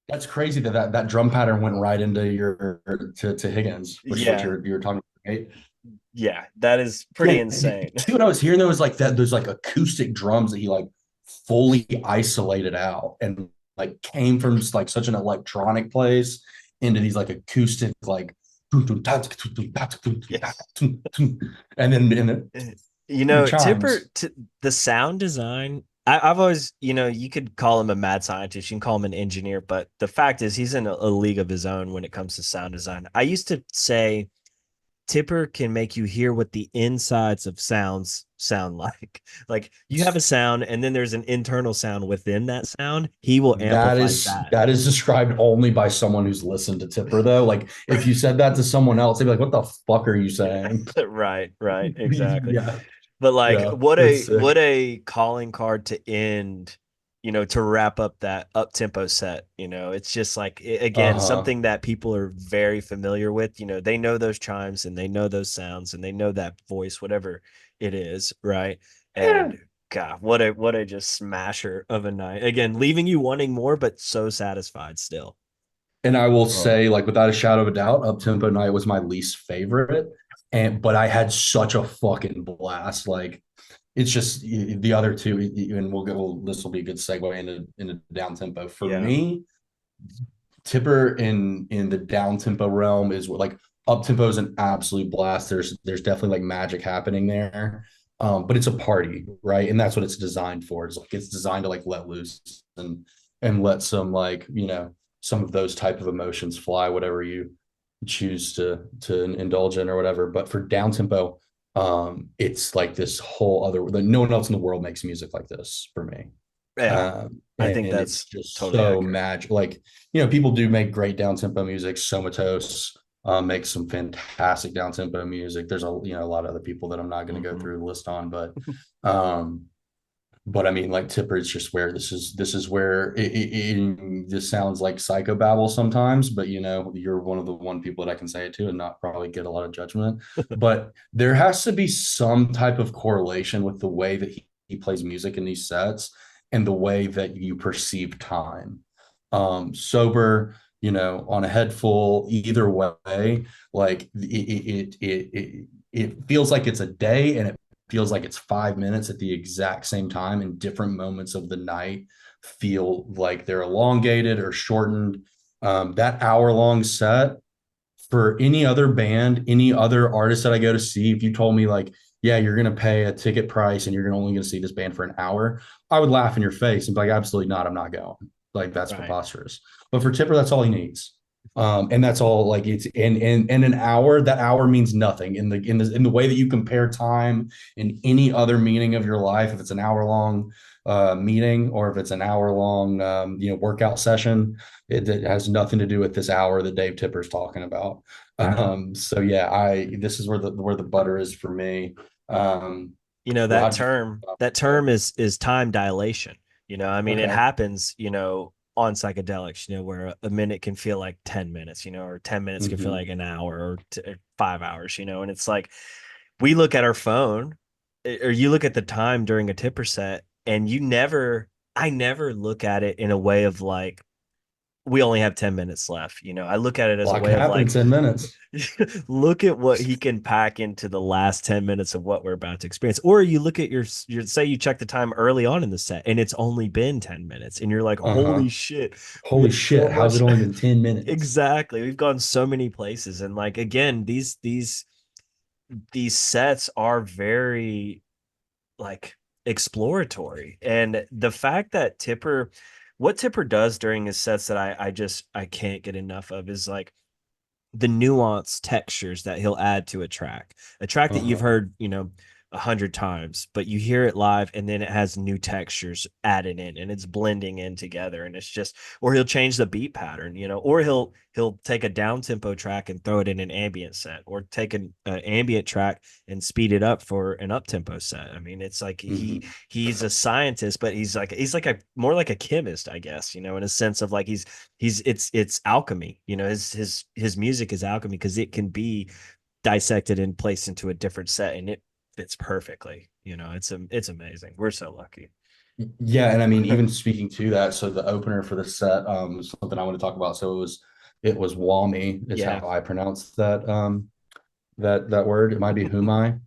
That's crazy that drum pattern went right into your to Higgins, which is what Yeah. you're talking about, right? Yeah, that is pretty Yeah, insane. see what I was hearing though is like that there's like acoustic drums that he like fully isolated out and like came from like such an electronic place into these like acoustic like and Yes. then and You the know, chimes. the sound design, I've always, you could call him a mad scientist, you can call him an engineer, but the fact is he's in a league of his own when it comes to sound design. I used to say Tipper can make you hear what the insides of sounds sound like. Like you have a sound and then there's an internal sound within that sound. He will amplify that. That is described only by someone who's listened to Tipper though. Like if you said that to someone else, they'd be like, "What the fuck are you saying?" Right, right, exactly. Yeah, But like yeah, that's what sick. a calling card to end, to wrap up that Uptempo set. It's just like Uh again, huh. something that people are very familiar with. They know those chimes and they know those sounds and they know that voice, whatever it is, right? And God, what a just smasher of a night. Again, leaving you wanting more, but so satisfied still. And I will Oh, say, like without a shadow of a doubt, Uptempo Night was my least favorite. But I had such a fucking blast. Like it's just the other two, and this will be a good segue into down tempo for yeah. me. Tipper in the down tempo realm is like up tempo is an absolute blast. There's definitely like magic happening there. But it's a party, right? And that's what it's designed for. It's like it's designed to like let loose and let some like, some of those type of emotions fly, whatever you choose to indulge in or whatever. But for down tempo, it's like this whole other like no one else in the world makes music like this for me. Yeah. I think And it's that's just totally so accurate. magic. Like, people do make great down tempo music. Somatos makes some fantastic down tempo music. There's a lot of other people that I'm not going to go Mhm. through the list on, um, but I mean, like Tipper is just where this is where this sounds like psychobabble sometimes, but you're one of the one people that I can say it to and not probably get a lot of judgment. But there has to be some type of correlation with the way that he plays music in these sets and the way that you perceive time. Sober, on a head full, either way, like it feels like it's a day and it feels like it's 5 minutes at the exact same time, and different moments of the night feel like they're elongated or shortened. That hour long set for any other band, any other artist that I go to see, if you told me like, yeah, you're going to pay a ticket price and you're only going to see this band for an hour, I would laugh in your face and be like, absolutely not. I'm not going. Like that's Right. preposterous. But for Tipper, that's all he needs. And that's all like it's in an hour, that hour means nothing in the way that you compare time in any other meaning of your life. If it's an hour long meeting or if it's an hour long workout session, it has nothing to do with this hour that Dave Tipper's talking about. So yeah, this is where the butter is for me. Well, That how'd you feel term about that that? term is time dilation. I mean, it Okay. happens, on psychedelics, where a minute can feel like 10 minutes, or 10 minutes can feel Mm-hmm. like an hour or 5 hours, and it's like we look at our phone or you look at the time during a tipper set and I never look at it in a way of like we only have 10 minutes left. I look at it A as a lot can way of happen in like, 10 minutes. look at what he can pack into the last 10 minutes of what we're about to experience. Or you look at your say you check the time early on in the set and it's only been 10 minutes and you're like, Uh-huh. holy shit, we Holy have so shit, how's much. it only been 10 minutes? Exactly. We've gone so many places. And like, again, these sets are very like exploratory. And the fact that what Tipper does during his sets that I can't get enough of is like the nuanced textures that he'll add to a track that you've Uh-huh. heard, 100 times, but you hear it live and then it has new textures added in and it's blending in together. And it's just, or he'll change the beat pattern, or he'll take a down tempo track and throw it in an ambient set, or take an ambient track and speed it up for an up tempo set. I mean, it's like Mhm. he's a scientist, but he's like a more like a chemist, I guess, in a sense of like it's alchemy. His music is alchemy because it can be dissected and placed into a different set and it fits perfectly. It's amazing. We're so lucky. Yeah, and I mean, even speaking to that, so the opener for the set, is something I want to talk about. So it was Whomi is how Yeah. I pronounce that word. It might be Whomi,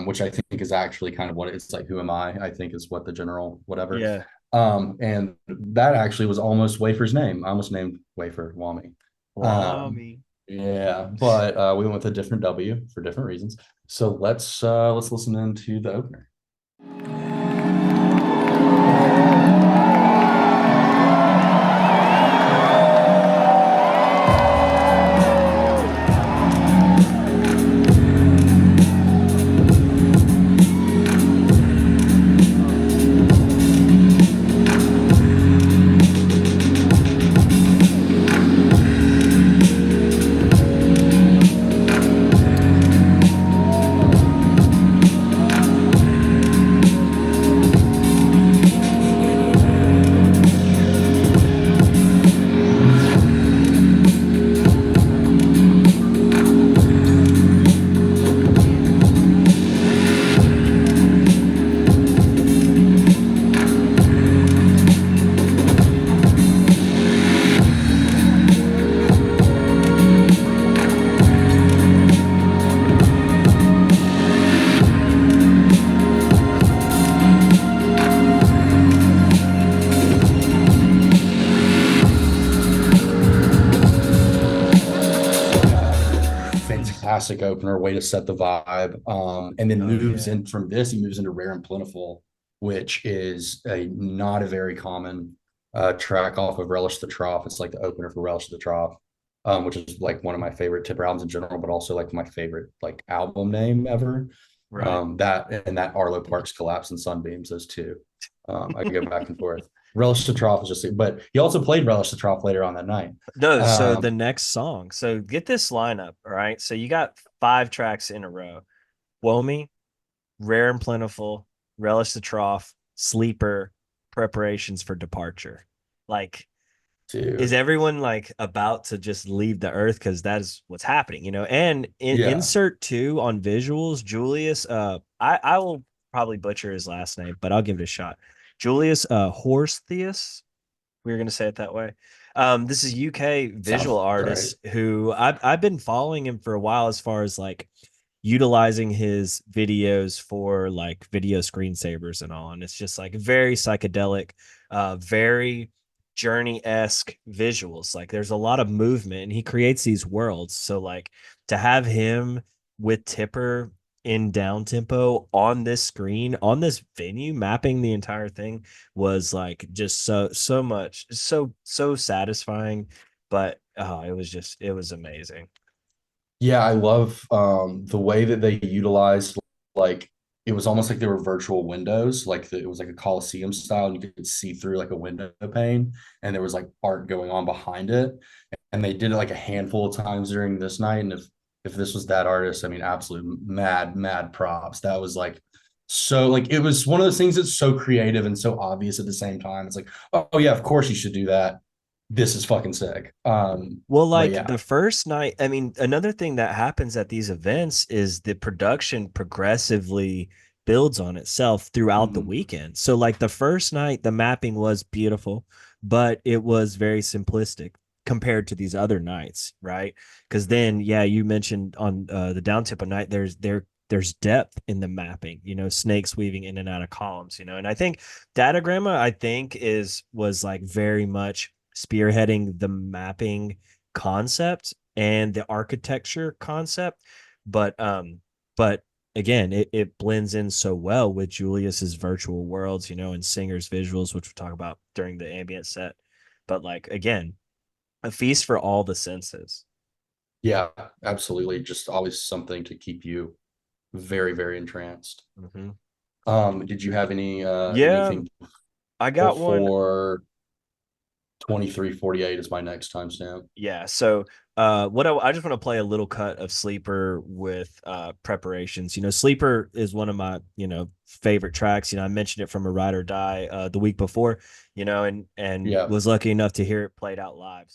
which I think is actually kind of what it's like. Who am I think is what the general whatever. Yeah. And that actually was almost Wafer's name. I almost named Wafer Whomi. Wami. Yeah, but we went with a different W for different reasons. So let's listen into the opener. Fantastic opener, way to set the vibe. And then Oh moves yeah. in from this, he moves into Rare and Plentiful, which is a not a very common track off of Relish the Trough. It's like the opener for Relish the Trough, which is like one of my favorite Tipper albums in general, but also like my favorite like album name ever. Right. That Arlo Parks Collapse and Sunbeams, those two. I go back and forth. Relish the Trough is just, but he also played Relish the Trough later on that night. No, so the Um, next song. So get this lineup, all right? So you got 5 tracks in a row. Whomi, Rare and Plentiful, Relish the Trough, Sleeper, Preparations for Departure. Like, is Dude, everyone like about to just leave the earth? Because that is what's happening, And yeah. insert two on visuals, Julius. I will probably butcher his last name, but I'll give it a shot. Julius Horsthius. We are gonna say it that way. This is UK visual Sounds right. artist who I've been following him for a while as far as like utilizing his videos for like video screensavers and all. And it's just like very psychedelic, very journey-esque visuals. Like there's a lot of movement and he creates these worlds. So like to have him with Tipper in down tempo on this screen, on this venue, mapping the entire thing was like just so much, so satisfying. But it was amazing. Yeah, I love the way that they utilized like it was almost like they were virtual windows, it was like a Coliseum style, and you could see through like a window pane, and there was like art going on behind it. And they did it like a handful of times during this night. And if this was that artist, I mean, absolute mad props. That was like so like it was one of those things that's so creative and so obvious at the same time. It's like, oh yeah, of course you should do that. This is fucking sick. Well, But like yeah. the first night, I mean, another thing that happens at these events is the production progressively builds on itself throughout the Mhm. weekend. So, like the first night, the mapping was beautiful, but it was very simplistic compared to these other nights, right? Because then, yeah, you mentioned on the downtempo night, there's depth in the mapping, snakes weaving in and out of columns, and I think Datagramma, I think was like very much spearheading the mapping concept and the architecture concept, but again, it blends in so well with Julius's virtual worlds, and Singer's visuals, which we'll talk about during the ambient set. But like again, a feast for all the senses. Yeah, absolutely. Just always something to keep you very, very entranced. Hmm. Did you have Yeah, anything I got one. before 23:48 is my next timestamp? Yeah. So what I just want to play a little cut of Sleeper with preparations. Sleeper is one of my, favorite tracks. I mentioned it from a Ride or Die the week before, and Yeah. was lucky enough to hear it played out live.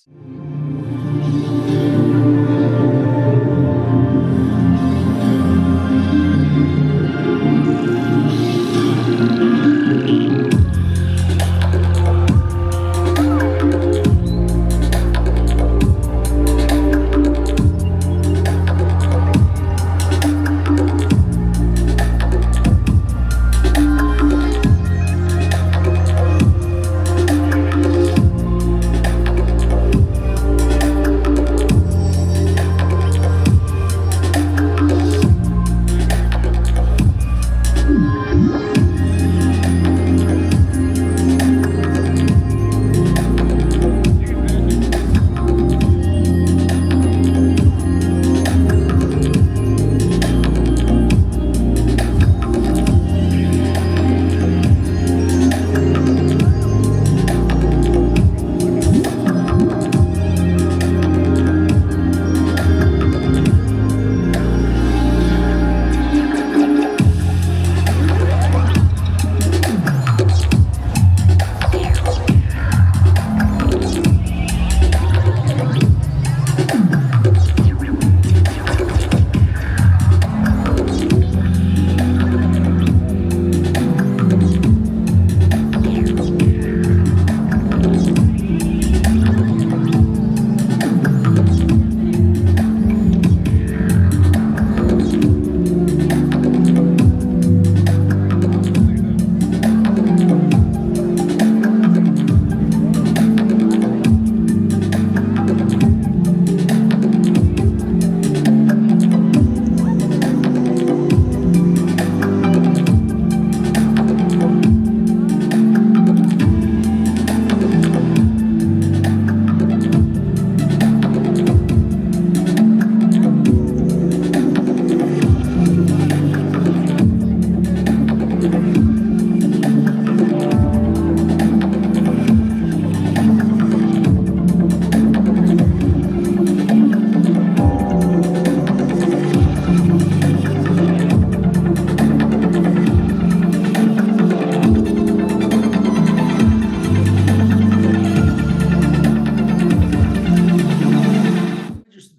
Just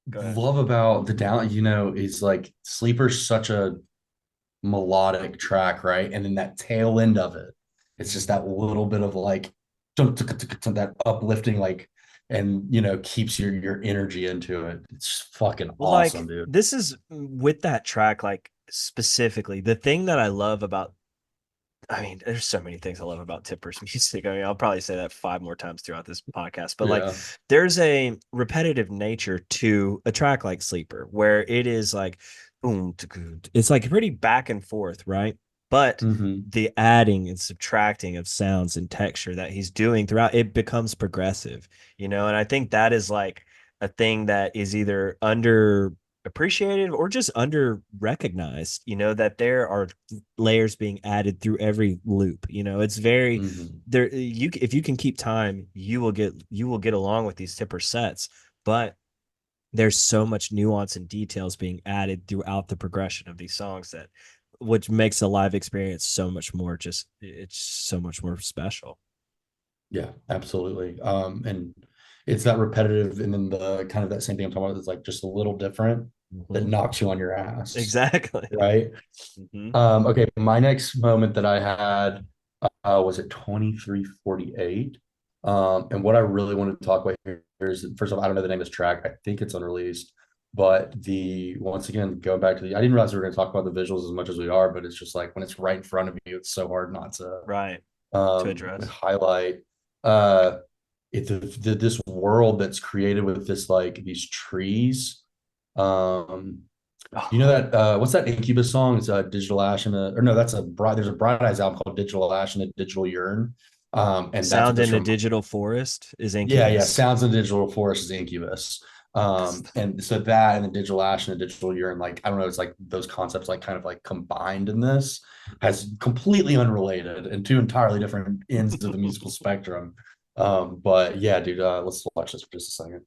Go ahead. love about the down, is like Sleeper's such a melodic track, right? And then that tail end of it, it's just that little bit of like that uplifting, like, and keeps your energy into it. It's fucking Well, awesome, like dude. this is with that track, like specifically, the thing that I love about, I mean, there's so many things I love about Tipper's music. I mean, I'll probably say that 5 more times throughout this podcast, but like Yeah. there's a repetitive nature to a track like Sleeper where it is like boom, it's like pretty back and forth, right? But Hmm. the adding and subtracting of sounds and texture that he's doing throughout it becomes progressive, and I think that is like a thing that is either under appreciated or just under recognized, that there are layers being added through every loop. It's very Hmm. there. If you can keep time, you will get along with these Tipper sets, but there's so much nuance and details being added throughout the progression of these songs that which makes a live experience so much more just it's so much more special. Yeah, absolutely. And it's that repetitive, and then the kind of that same thing I'm talking about is like just a little different that Mhm. knocks you on your ass, Exactly. right? Hmm. Okay, my next moment that I had was at 23:48. And what I really wanted to talk about here is, first of all, I don't know the name of this track. I think it's unreleased, but once again, going back to I didn't realize we were going to talk about the visuals as much as we are, but it's just like when it's right in front of you, it's so hard not to Right. To address. highlight. Uh, it's this world that's created with these trees. Um, you know Oh, that what's that Incubus song? It's Digital Ash and or no, that's a bright. There's a Bright Eyes album called Digital Ash and a Digital Yearn, and that's what sound this in a from. digital forest is Yeah, yeah. Incubus. Sounds in Digital Forest is Incubus. And so that and the digital ash and the digital urine, like, I don't know, it's like those concepts like kind of like combined in this has completely unrelated and two entirely different ends of the musical spectrum. But yeah, dude, let's watch this for just a second.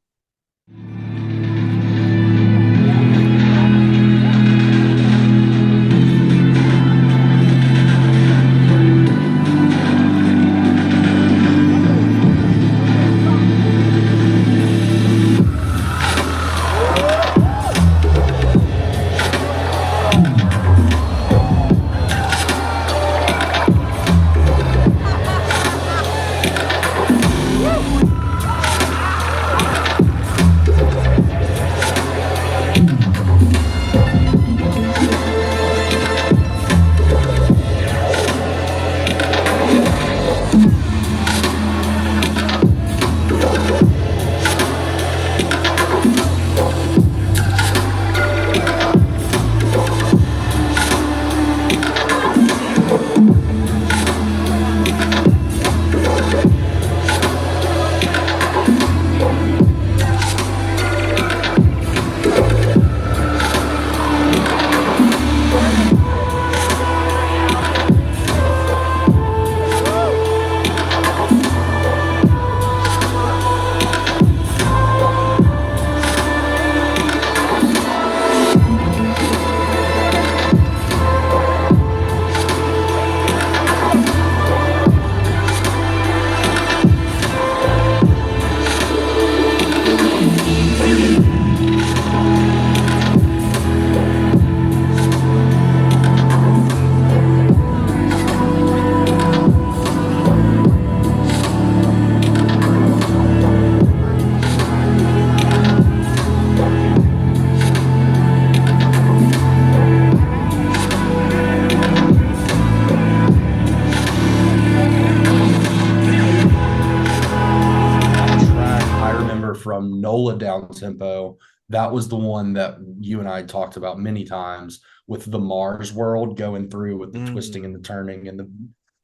From NOLA Downtempo. That was the one that you and I talked about many times with the Mars world going through with the twisting and the turning and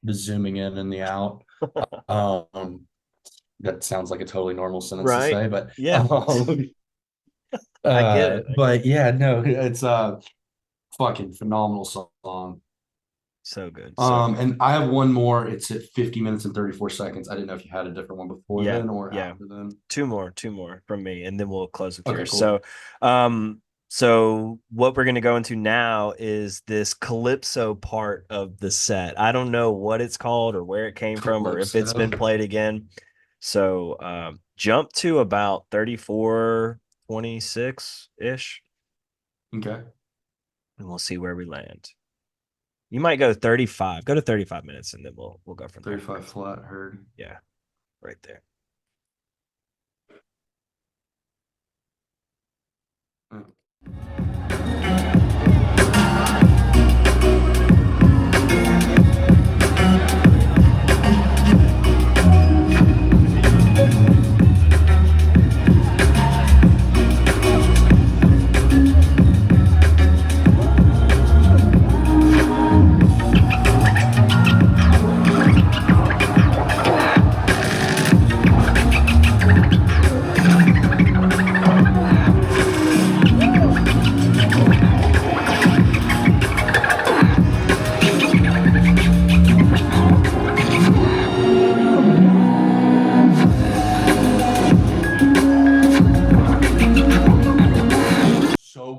the zooming in and the out. That sounds like a totally normal sentence to say, but yeah, I get it. But yeah, no, it's a fucking phenomenal song. So good. And I have one more. It's at 50 minutes and 34 seconds. I didn't know if you had a different one before then or after then. Two more from me, and then we'll close with yours. Cool. So what we're gonna go into now is this Calypso part of the set. I don't know what it's called or where it came from or if it's been played again. So jump to about 34:26-ish. Okay. And we'll see where we land. You might go 35. Go to 35 minutes, and then we'll go from 35 there. Flat heard. Yeah, right there.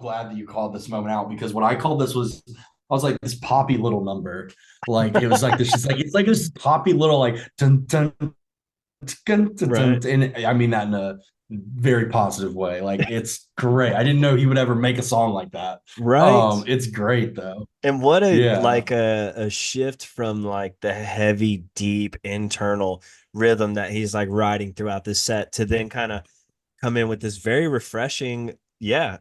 Glad that you called this moment out, because what I called this was, I was like, this poppy little number, like it was like this, just like it's like this poppy little like dun, dun, dun, dun, dun, right. And I mean that in a very positive way. Like it's great. I didn't know he would ever make a song like that. Right. It's great though. And what a shift from like the heavy, deep internal rhythm that he's like riding throughout this set to then kind of come in with this very refreshing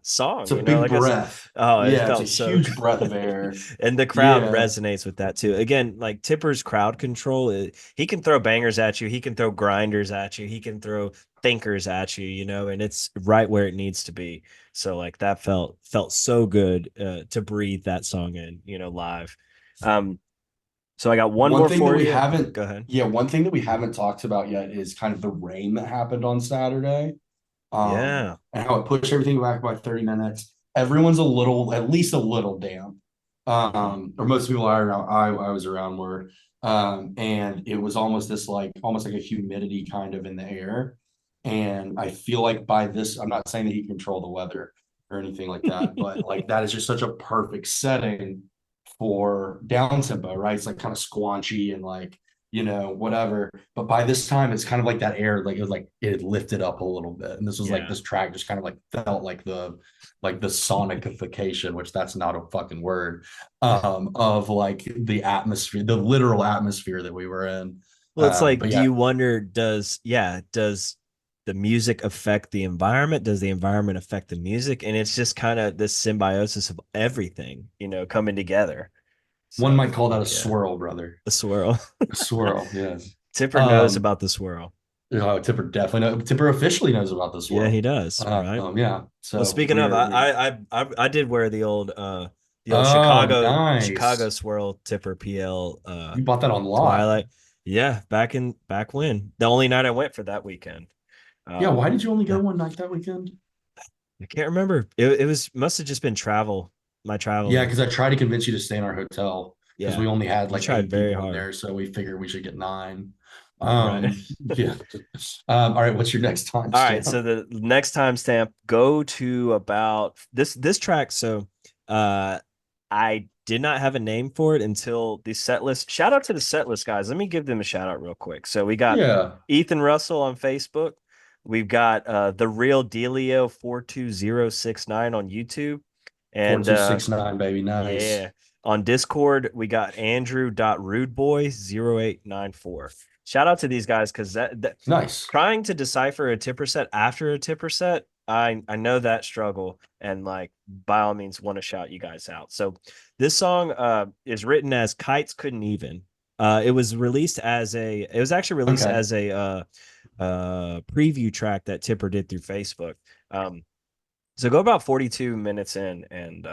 song. It's a big breath. It felt it's a huge breath of air. And the crowd resonates with that too. Again, like Tipper's crowd control, he can throw bangers at you, he can throw grinders at you, he can throw thinkers at you, and it's right where it needs to be. So like that felt so good to breathe that song in, live. So I got one more thing for that we you. haven't Go ahead. Yeah, one thing that we haven't talked about yet is kind of the rain that happened on Saturday. Yeah. and how it pushed everything back by 30 minutes. Everyone's at least a little damp. Mhm. Or most people I was around were. And it was almost like a humidity kind of in the air. And I feel like by this, I'm not saying that he control the weather or anything like that, but like that is just such a perfect setting for down tempo, right? It's like kind of squanchy and like, whatever. But by this time, it's kind of like that air, like it was like it had lifted up a little bit. And this was like Yeah. this track just kind of like felt like the sonicification, which that's not a fucking word, of like the atmosphere, the literal atmosphere that we were in. Well, it's like, But do yeah, you wonder, does the music affect the environment? Does the environment affect the music? And it's just kind of this symbiosis of everything, coming together. one So, might call that a yeah, swirl, brother. the swirl. A swirl, yes. Tipper knows Um, about the swirl. Tipper definitely Tipper officially knows about the Yeah, he swirl. does, right? Yeah. Well, So speaking of, I did wear the old oh, Chicago nice. swirl Tipper PL You bought that on lot. Twilight. Yeah, back when. The only night I went for that weekend. Yeah, why did you only go Yeah. one night that weekend? I can't remember. It was must have just been travel. My Yeah, travel. because I tried to convince you to stay in our hotel because Yeah. we only had You like tried eight very people in hard. there, so we figured we should get nine. Right. Yeah. All right, what's your next All right. So timestamp? the next timestamp, go to about this track. So I did not have a name for it until the set list. Shout out to the set list guys. Let me give them a shout out real quick. So we got Yeah, Ethan Russell on Facebook. We've got the real Delio 42069 on YouTube. four And two six nine, baby, nice. yeah, on Discord, we got Andrew.rudeboy0894. Shout out to these guys because that Nice. trying to decipher a tipper set after a tipper set, I know that struggle, and like by all means want to shout you guys out. So this song is written as Kites Couldn't Even. It was actually released Okay. as a preview track that Tipper did through Facebook. So go about 42 minutes in and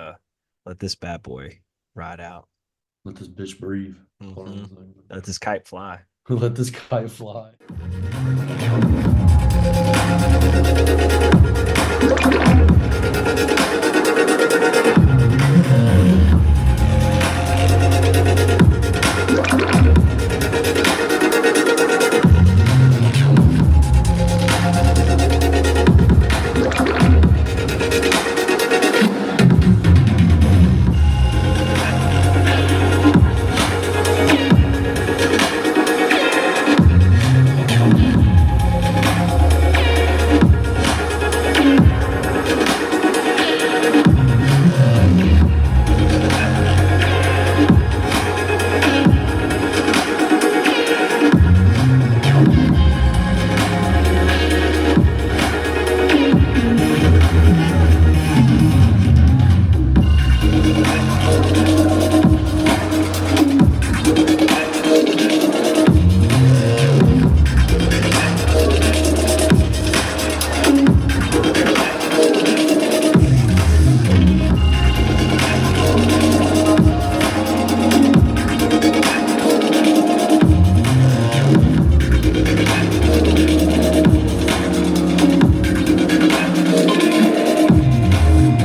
let this bad boy ride out. Let this bitch breathe. Hold on Mhm. a second. Let this kite fly. Let this kite fly.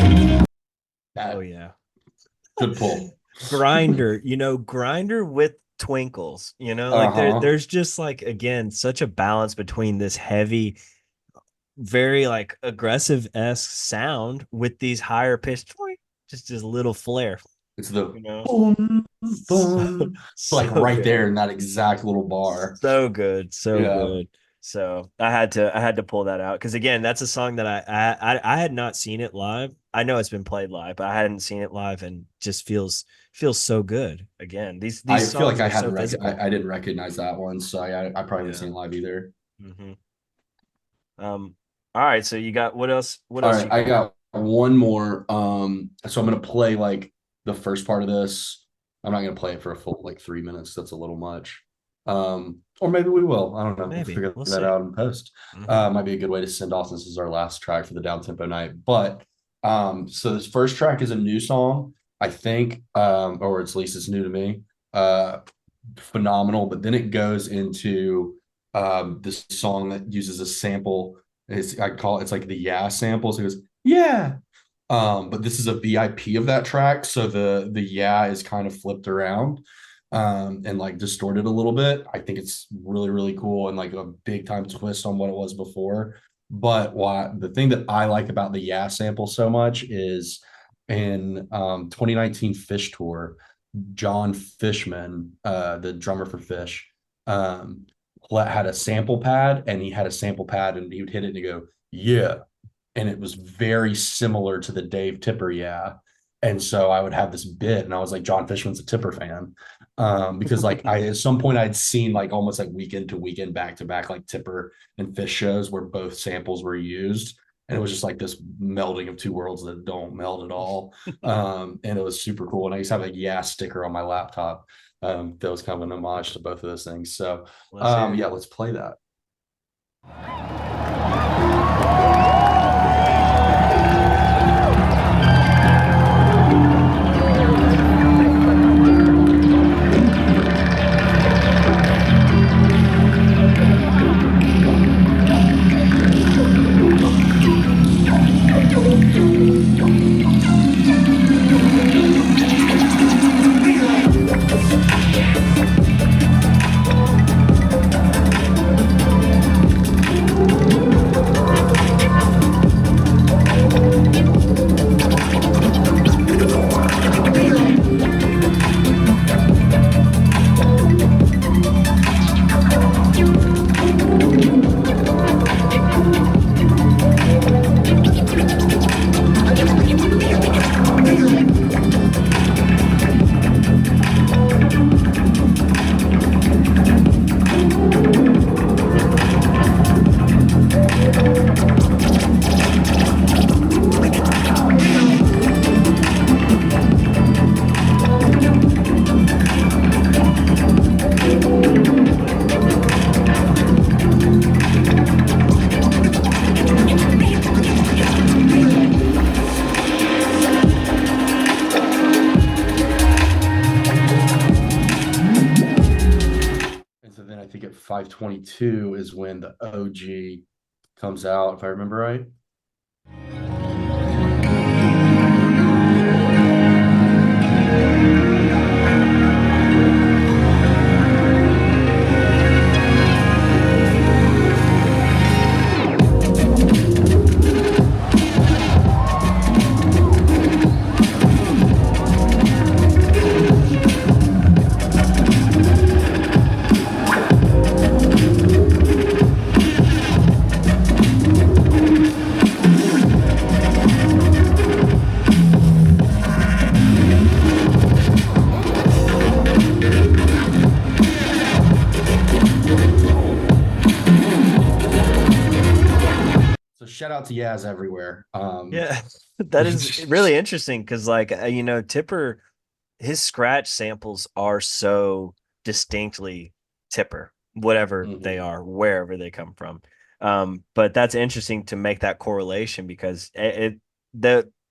Oh That yeah. good pull. Grinder with twinkles, like Uh-huh. there's just like again such a balance between this heavy, very like aggressive-esque sound with these higher pitched just this little flare, It's the you know. boom, So, boom. Like so right good. there in that exact little bar. So good, so Yeah. good. So I had to pull that out because again, that's a song that I had not seen it live. I know it's been played live, but I hadn't seen it live, and just feels so good. Again, these I feel like songs are so physical. I didn't recognize that one, so I probably haven't Yeah. seen it live either. hmm All right. So you got what else? What All else right, you I got? got one more. So I'm gonna play like the first part of this. I'm not gonna play it for a full like 3 minutes. That's a little much. Or maybe we will. I don't know. We'll Maybe figure we'll that see. out in post. hmm Might be a good way to send off since this is our last track for the down tempo night. But so this first track is a new song, I think, or at least it's new to me. Uh, Phenomenal. But then it goes into this song that uses a sample It's like the yeah samples. He goes, yeah. But this is a VIP of that track, so the yeah is kind of flipped around and like distorted a little bit. I think it's really, really cool and like a big time twist on what it was before. But the thing that I like about the yeah sample so much is in 2019 Fish Tour, John Fishman, the drummer for Fish, had a sample pad, and he had a sample pad and he would hit it and he'd go, yeah. And it was very similar to the Dave Tipper, yeah. And so I would have this bit, and I was like, John Fishman's a Tipper fan. Because like at some point I'd seen like almost like weekend to weekend, back to back, like Tipper and Fish shows where both samples were used. And it was just like this melding of two worlds that don't meld at all. And it was super cool. And I used to have a yeah sticker on my laptop. That was kind of an homage to both of those things. So yeah, let's play that. I think at 522 is when the OG comes out, if I remember right. Shout out to Yaz everywhere. Yeah, that is really interesting because, like, you know, Tipper, his scratch samples are so distinctly Tipper, whatever they are, wherever they come from. But that's interesting to make that correlation because that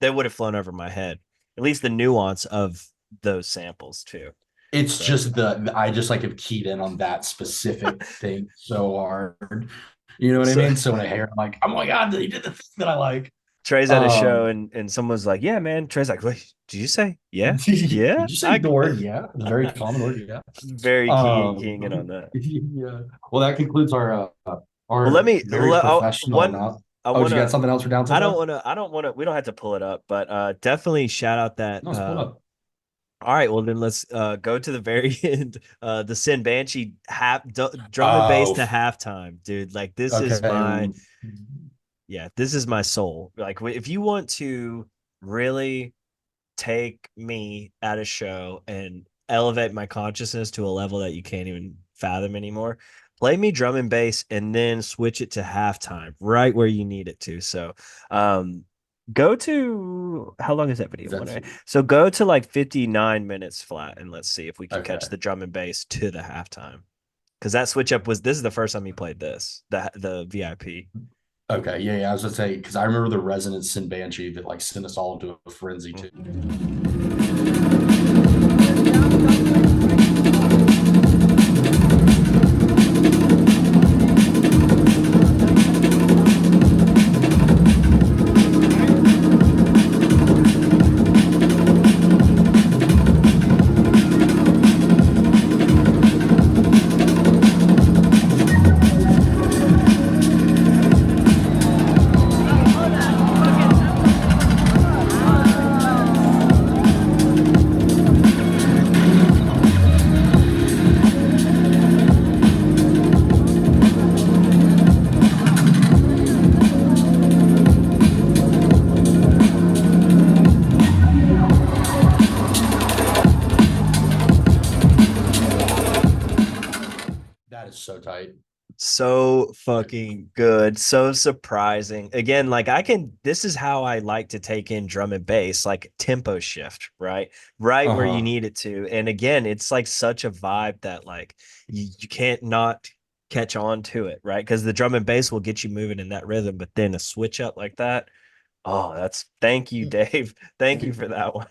would have flown over my head. At least the nuance of those samples too. It's so, just I just like have keyed in on that specific thing so hard. You know what I mean? So when I hear, I'm like, oh my God, he did the thing that I like. Trey's at a show and someone's like, yeah, man. Trey's like, wait, did you say yeah? Yeah. Did you say the word yeah? It's a very common word, yeah. Very keying in on that. Yeah. Well, that concludes our well, let me professional you got something else for Downtempo? I don't want to, we don't have to pull it up, but definitely shout out that no, let's pull it up. All right, well then let's go to the very end. The Sinbanshee drum and bass to halftime, dude. Like this is this is my soul. Like if you want to really take me at a show and elevate my consciousness to a level that you can't even fathom anymore, play me drum and bass and then switch it to halftime right where you need it to. So go to, how long is that video? So go to like 59 minutes flat and let's see if we can catch the drum and bass to the halftime. Because that switch up this is the first time he played this, the VIP. Okay, yeah, I was gonna say, because I remember the Resonant Sinbanshee that like sent us all into a frenzy too. it's so tight. So fucking good, so surprising. Again, like this is how I like to take in drum and bass, like tempo shift, right? Right where you Uh-huh. need it to. And again, it's like such a vibe that like you can't not catch on to it, right? Because the drum and bass will get you moving in that rhythm, but then a switch up like that. Oh, thank you, Dave. Thank you for that one.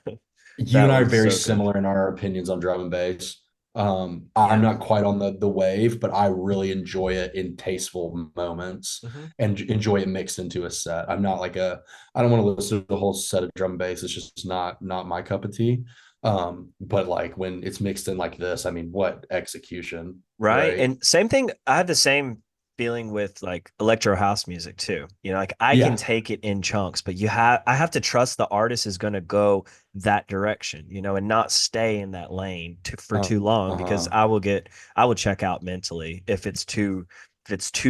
You That and I are one's very so good. similar in our opinions on drum and bass. I'm Yeah. not quite on the wave, but I really enjoy it in tasteful moments Mhm. and enjoy it mixed into a set. I'm not like I don't want to listen to the whole set of drum and bass. It's just not my cup of tea. But like when it's mixed in like this, I mean, what execution, Right. right? And same thing, I have the same feeling with like electro house music too. You know, like I can Yeah. take it in chunks, but I have to trust the artist is going to go that direction, you know, and not stay in that lane for too long because Uh-huh. I will check out mentally if it's too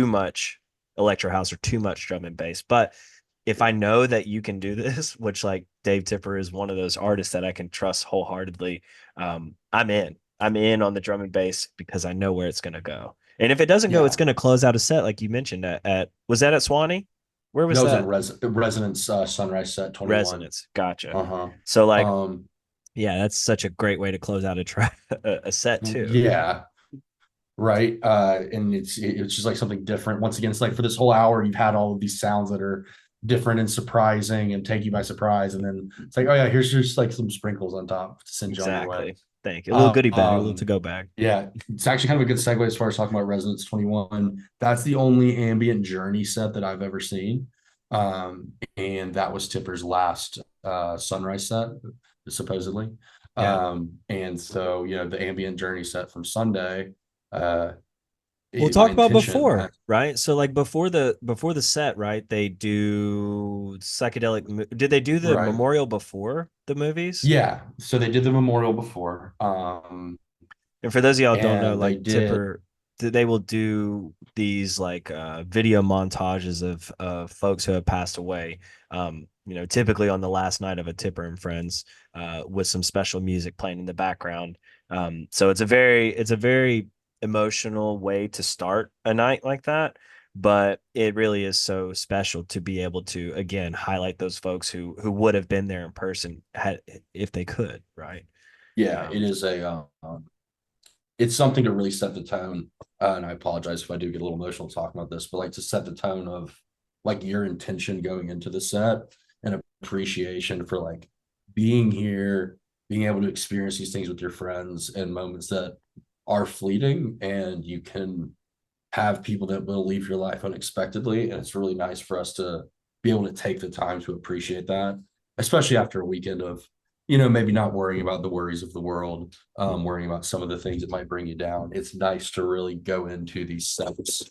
much electro house or too much drum and bass. But if I know that you can do this, which like Dave Tipper is one of those artists that I can trust wholeheartedly, I'm in. I'm in on the drum and bass because I know where it's going to go. And if it doesn't go, it's Yeah. going to close out a set like you mentioned at was that at Swanee? Where was That was at that? Resonance Sunrise Set 21. Resonance. Gotcha. Uh-huh. So like, Um, yeah, that's such a great way to close out a track a set too. yeah. Right. And it's just like something different. Once again, it's like for this whole hour, you've had all of these sounds that are different and surprising and take you by surprise. And then it's like, oh yeah, here's just like some sprinkles on top to send you on your way. Exactly. Thank you. A little goodie bag, a little to Um, go bag. yeah, it's actually kind of a good segue as far as talking about Resonance 21. That's the only ambient journey set that I've ever seen. And that was Tipper's last sunrise set, supposedly. Yeah. And so, the ambient journey set from Sunday, uh, We'll my talk about intention. before, right? So like before the set, right? They do did they do the Right. memorial before the movies? Yeah. So they did the memorial before. And for those of y'all who don't know, And they like did, They will do these like video montages of folks who have passed away. You know, typically on the last night of a Tipper and Friends, with some special music playing in the background. So it's a very emotional way to start a night like that. But it really is so special to be able to again highlight those folks who would have been there in person had if they could, right? yeah, it Um, is it's something to really set the tone. And I apologize if I do get a little emotional talking about this, but like to set the tone of like your intention going into the set and appreciation for like being here, being able to experience these things with your friends and moments that are fleeting, and you can have people that will leave your life unexpectedly. And it's really nice for us to be able to take the time to appreciate that, especially after a weekend of, maybe not worrying about the worries of the world, worrying about some of the things that might bring you down. It's nice to really go into these sets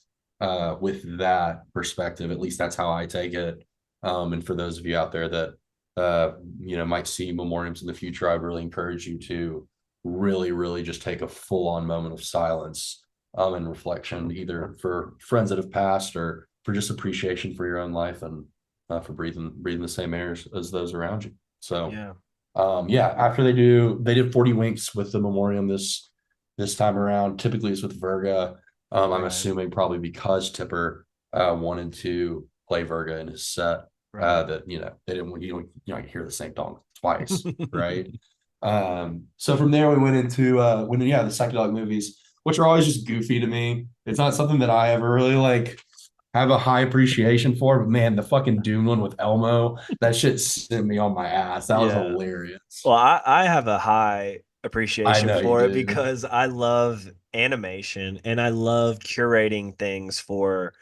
with that perspective. At least that's how I take it. And for those of you out there that, might see memoriams in the future, I really encourage you to really, really just take a full on moment of silence and reflection, either for friends that have passed or for just appreciation for your own life and for breathing the same air as those around you. So, yeah. yeah, after they did 40 winks with the memoriam this time around. Typically, it's with Virga. I'm Right. assuming probably because Tipper wanted to play Virga in his set. Right. That they didn't want you hear the same song twice, right? So from there we went into the psychedelic movies, which are always just goofy to me. It's not something that I ever really like have a high appreciation for, but man, the fucking Dune one with Elmo, that shit sent me on my ass. That was Yeah. hilarious. Well, I have a high I appreciation know you for it do. because I love animation and I love curating things for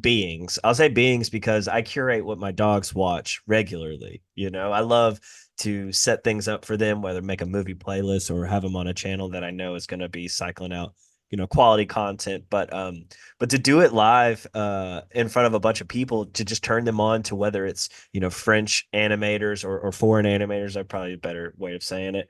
beings. I'll say beings because I curate what my dogs watch regularly. You know, I love to set things up for them, whether make a movie playlist or have them on a channel that I know is going to be cycling out, you know, quality content. But to do it live in front of a bunch of people, to just turn them on to whether it's, you know, French animators or foreign animators, are probably a better way of saying it.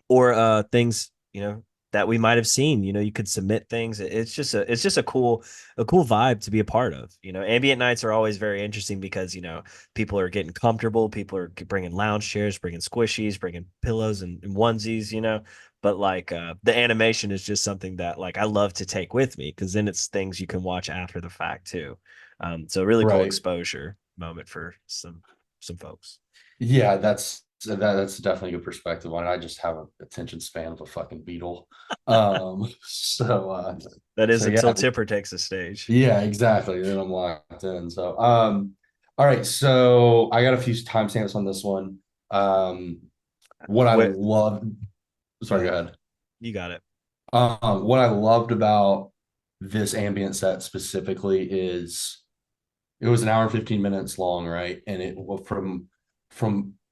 Or things, you know, that we might have seen. You know, you could submit things. It's just a cool vibe to be a part of. You know, ambient nights are always very interesting because, you know, people are getting comfortable, people are bringing lounge chairs, bringing squishies, bringing pillows and onesies, you know. But like the animation is just something that like I love to take with me because then it's things you can watch after the fact too. So really cool Right. exposure moment for some folks. Yeah, that's definitely a good perspective on it. I just have an attention span of a fucking beetle. So That is so until yeah, Tipper takes the stage. yeah, exactly. Then I'm locked in. So all right, so I got a few timestamps on this one. What I What? loved, Go sorry, go ahead. ahead. You got it. What I loved about this ambient set specifically is it was an hour and 15 minutes long, right? And it was from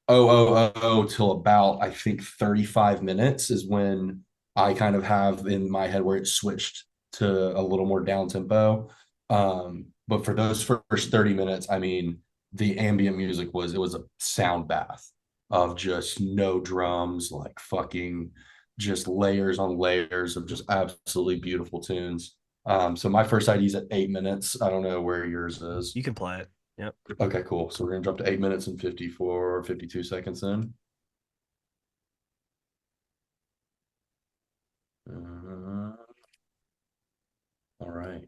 000 till about I think 35 minutes is when I kind of have in my head where it switched to a little more down tempo. But for those first 30 minutes, I mean, the ambient music was it was a sound bath of just no drums, like fucking just layers on layers of just absolutely beautiful tunes. So my first ID is at 8 minutes. I don't know where yours is. You can play it. Yep. Okay, cool. So we're gonna jump to 8 minutes and 54, 52 seconds in. Uh, all right.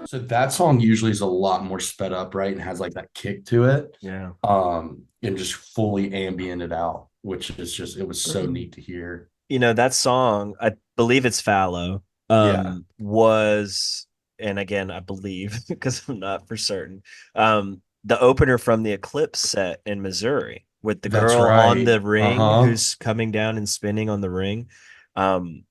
So that song usually is a lot more sped up, right? And has like that kick to it. Yeah. And just fully ambiented out, which is just it was so neat to hear. You know, that song, I believe it's Fallow, Yeah, was, and again, I believe because I'm not for certain, the opener from the Eclipse set in Missouri with the that's girl on right. the ring Uh-huh. who's coming down and spinning on the ring. Um,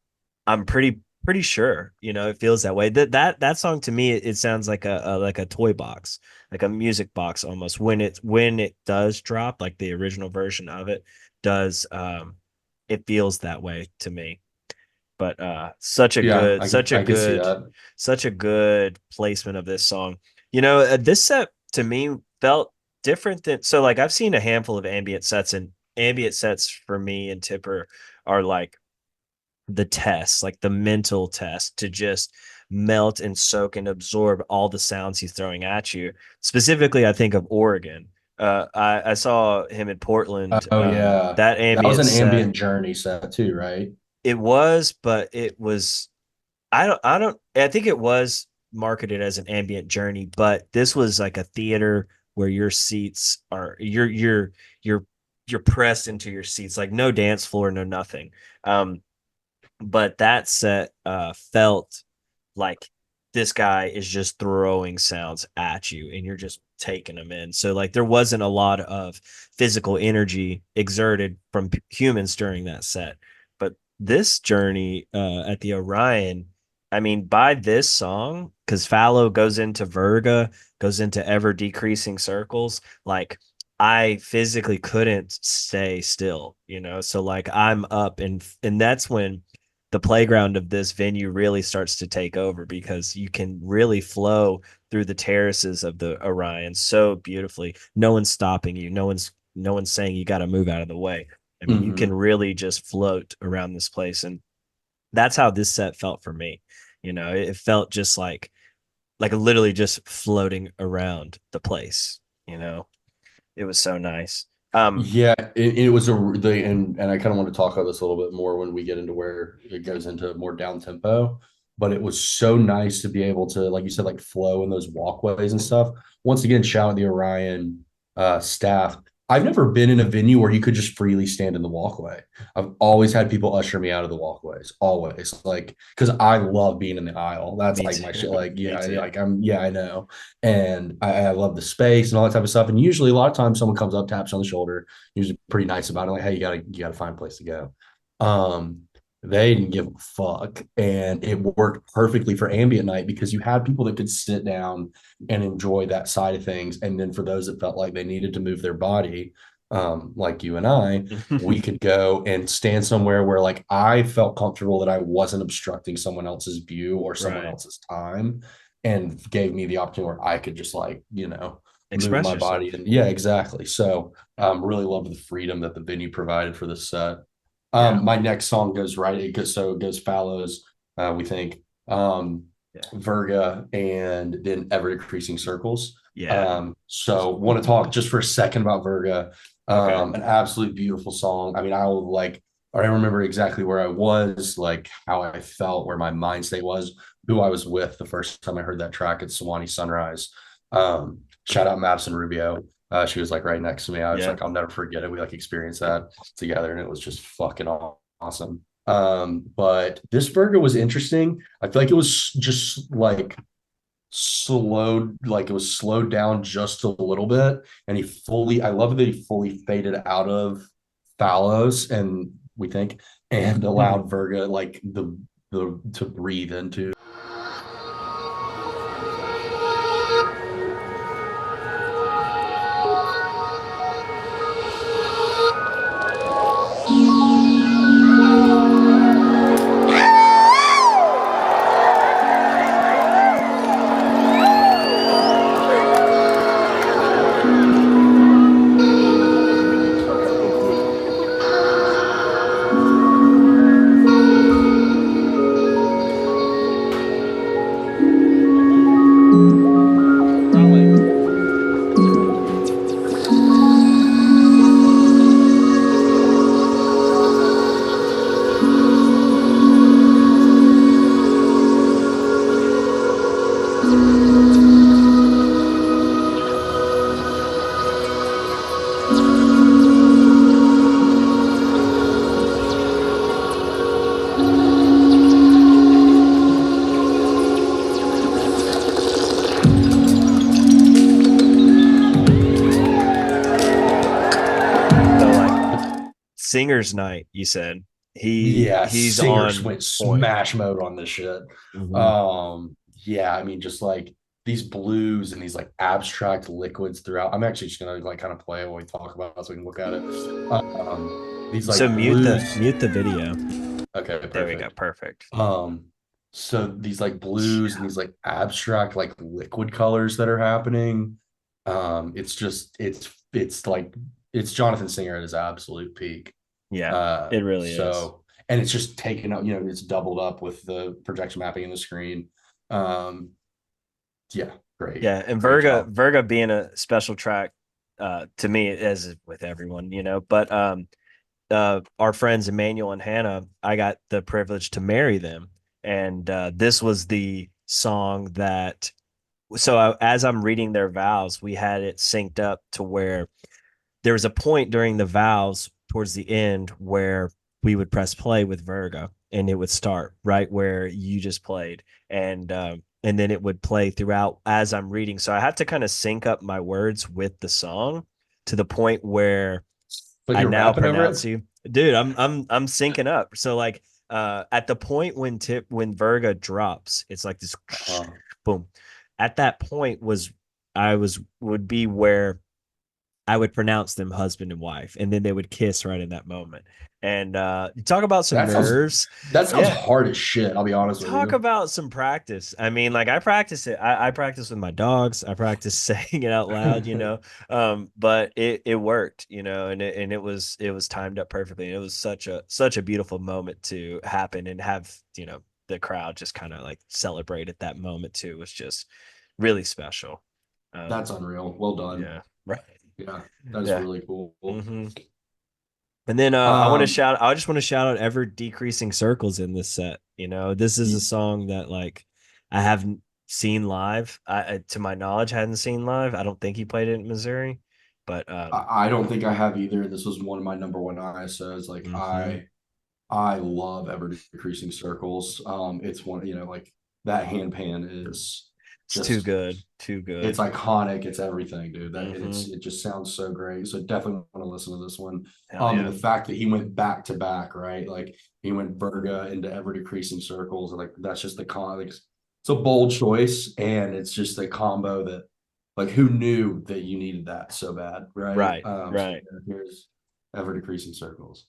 I'm pretty sure, you know, it feels that way. That song to me, it sounds like a toy box, like a music box almost. When it does drop, like the original version of it does, it feels that way to me. But Yeah, I can see that. such a good placement of this song. You know, this set to me felt different than, so like I've seen a handful of ambient sets, and ambient sets for me and Tipper are like the test, like the mental test to just melt and soak and absorb all the sounds he's throwing at you. Specifically, I think of Oregon. I saw him in Portland. Oh yeah. That That was ambient an set, ambient journey set too, right? it was, but it was, I think it was marketed as an ambient journey, but this was like a theater where your seats are you're you're pressed into your seats, like no dance floor, no nothing. But that set felt like this guy is just throwing sounds at you and you're just taking them in. So like there wasn't a lot of physical energy exerted from humans during that set. But this journey at the Orion, I mean, by this song, because Fallow goes into Virga, goes into ever decreasing circles, like I physically couldn't stay still, you know. So like I'm up and that's when the playground of this venue really starts to take over because you can really flow through the terraces of the Orion so beautifully. No one's stopping you. No one's saying you got to move out of the way. I mean, you can Mhm. really just float around this place, and that's how this set felt for me. You know, it felt just like literally just floating around the place. You know, it was so nice. Yeah, it was and I kind of want to talk about this a little bit more when we get into where it goes into more down tempo. But it was so nice to be able to, like you said, like flow in those walkways and stuff. Once again, shout out the Orion staff. I've never been in a venue where you could just freely stand in the walkway. I've always had people usher me out of the walkways, always, like because I love being in the aisle. That's Me like my too. shit. Like, Me yeah, too. like yeah, I know, and I love the space and all that type of stuff. And usually, a lot of times, someone comes up, taps you on the shoulder, usually pretty nice about it, like, hey, you gotta find a place to go. Um, they didn't give a fuck, and it worked perfectly for ambient night because you had people that could sit down and enjoy that side of things, and then for those that felt like they needed to move their body, like you and I, we could go and stand somewhere where like I felt comfortable that I wasn't obstructing someone else's view or someone Right. else's time, and gave me the opportunity where I could just like move Express my body. yourself. And yeah, exactly. So really love the freedom that the venue provided for this set. Yeah. My next song goes right. It goes Fallows. We think Yeah. Virga and then ever decreasing circles. Yeah. So want to talk just for a second about Virga. Okay. An absolutely beautiful song. I mean, I remember exactly where I was, like how I felt, where my mind state was, who I was with the first time I heard that track at Sewanee Sunrise. Shout out Madison Rubio. She was like right next to me. I was Yeah. like, I'll never forget it. We like experienced that together, and it was just fucking awesome. But this burger was interesting. I feel like it was just like it was slowed down just a little bit. And I love that he fully faded out of Fallows, and we think, and allowed Virga like the to breathe into. So like singer's night, you said Yeah, he's singers on went point. smash mode on this shit. Mhm. Yeah, I mean, just like these blues and these like abstract liquids throughout. I'm actually just gonna like kind of play it while we talk about it so we can look at it. Um, these So like blues. mute the video. Okay, There we go. perfect. Perfect. Um, so these like blues and Yeah. these like abstract like liquid colors that are happening. It's just it's like it's Jonathan Singer at his absolute peak. Yeah, it really is. So and it's just taken up, it's doubled up with the projection mapping in the screen. Um, yeah, great, Yeah, and great Virga job. Virga being a special track to me as with everyone, you know, but our friends Emmanuel and Hannah, I got the privilege to marry them. And this was the song that as I'm reading their vows, we had it synced up to where there was a point during the vows towards the end where we would press play with Virga and it would start right where you just played. And then it would play throughout as I'm reading. So I have to kind of sync up my words with the song to the point where But I you're now rapping over pronounce it. you. Dude, I'm syncing up. So like at the point when Virga drops, it's like this Uh, boom. At that point would be where I would pronounce them husband and wife, and then they would kiss right in that moment. And you talk about some that sounds nerves. that sounds Yeah. hard as shit. I'll be honest with Talk you. about some practice. I mean, like I practice it. I practice with my dogs. I practice saying it out loud, but it worked, and it was timed up perfectly. And it was such a beautiful moment to happen and have, the crowd just kind of like celebrate at that moment too. It was just really special. That's unreal. Well done. Yeah. Right. Yeah, that is Yeah. really cool. hmm And then Um, I just want to shout out Ever Decreasing Circles in this set. This is a y- song that like I haven't seen live. To my knowledge, hadn't seen live. I don't think he played it in Missouri, but I don't think I have either. This was one of my number one ISOs. Like mhm. I love Ever Decreasing Circles. It's one, like that hand pan is It's too just good, too it's good. iconic. It's everything, dude. That and hmm it just sounds so great. So definitely want to listen to this one. Hell And yeah. the fact that he went back to back, right? Like he went Virga into Ever Decreasing Circles, and like that's just the like, it's a bold choice, and it's just a combo that like who knew that you needed that so bad, right? Right, So right. here's Ever Decreasing Circles.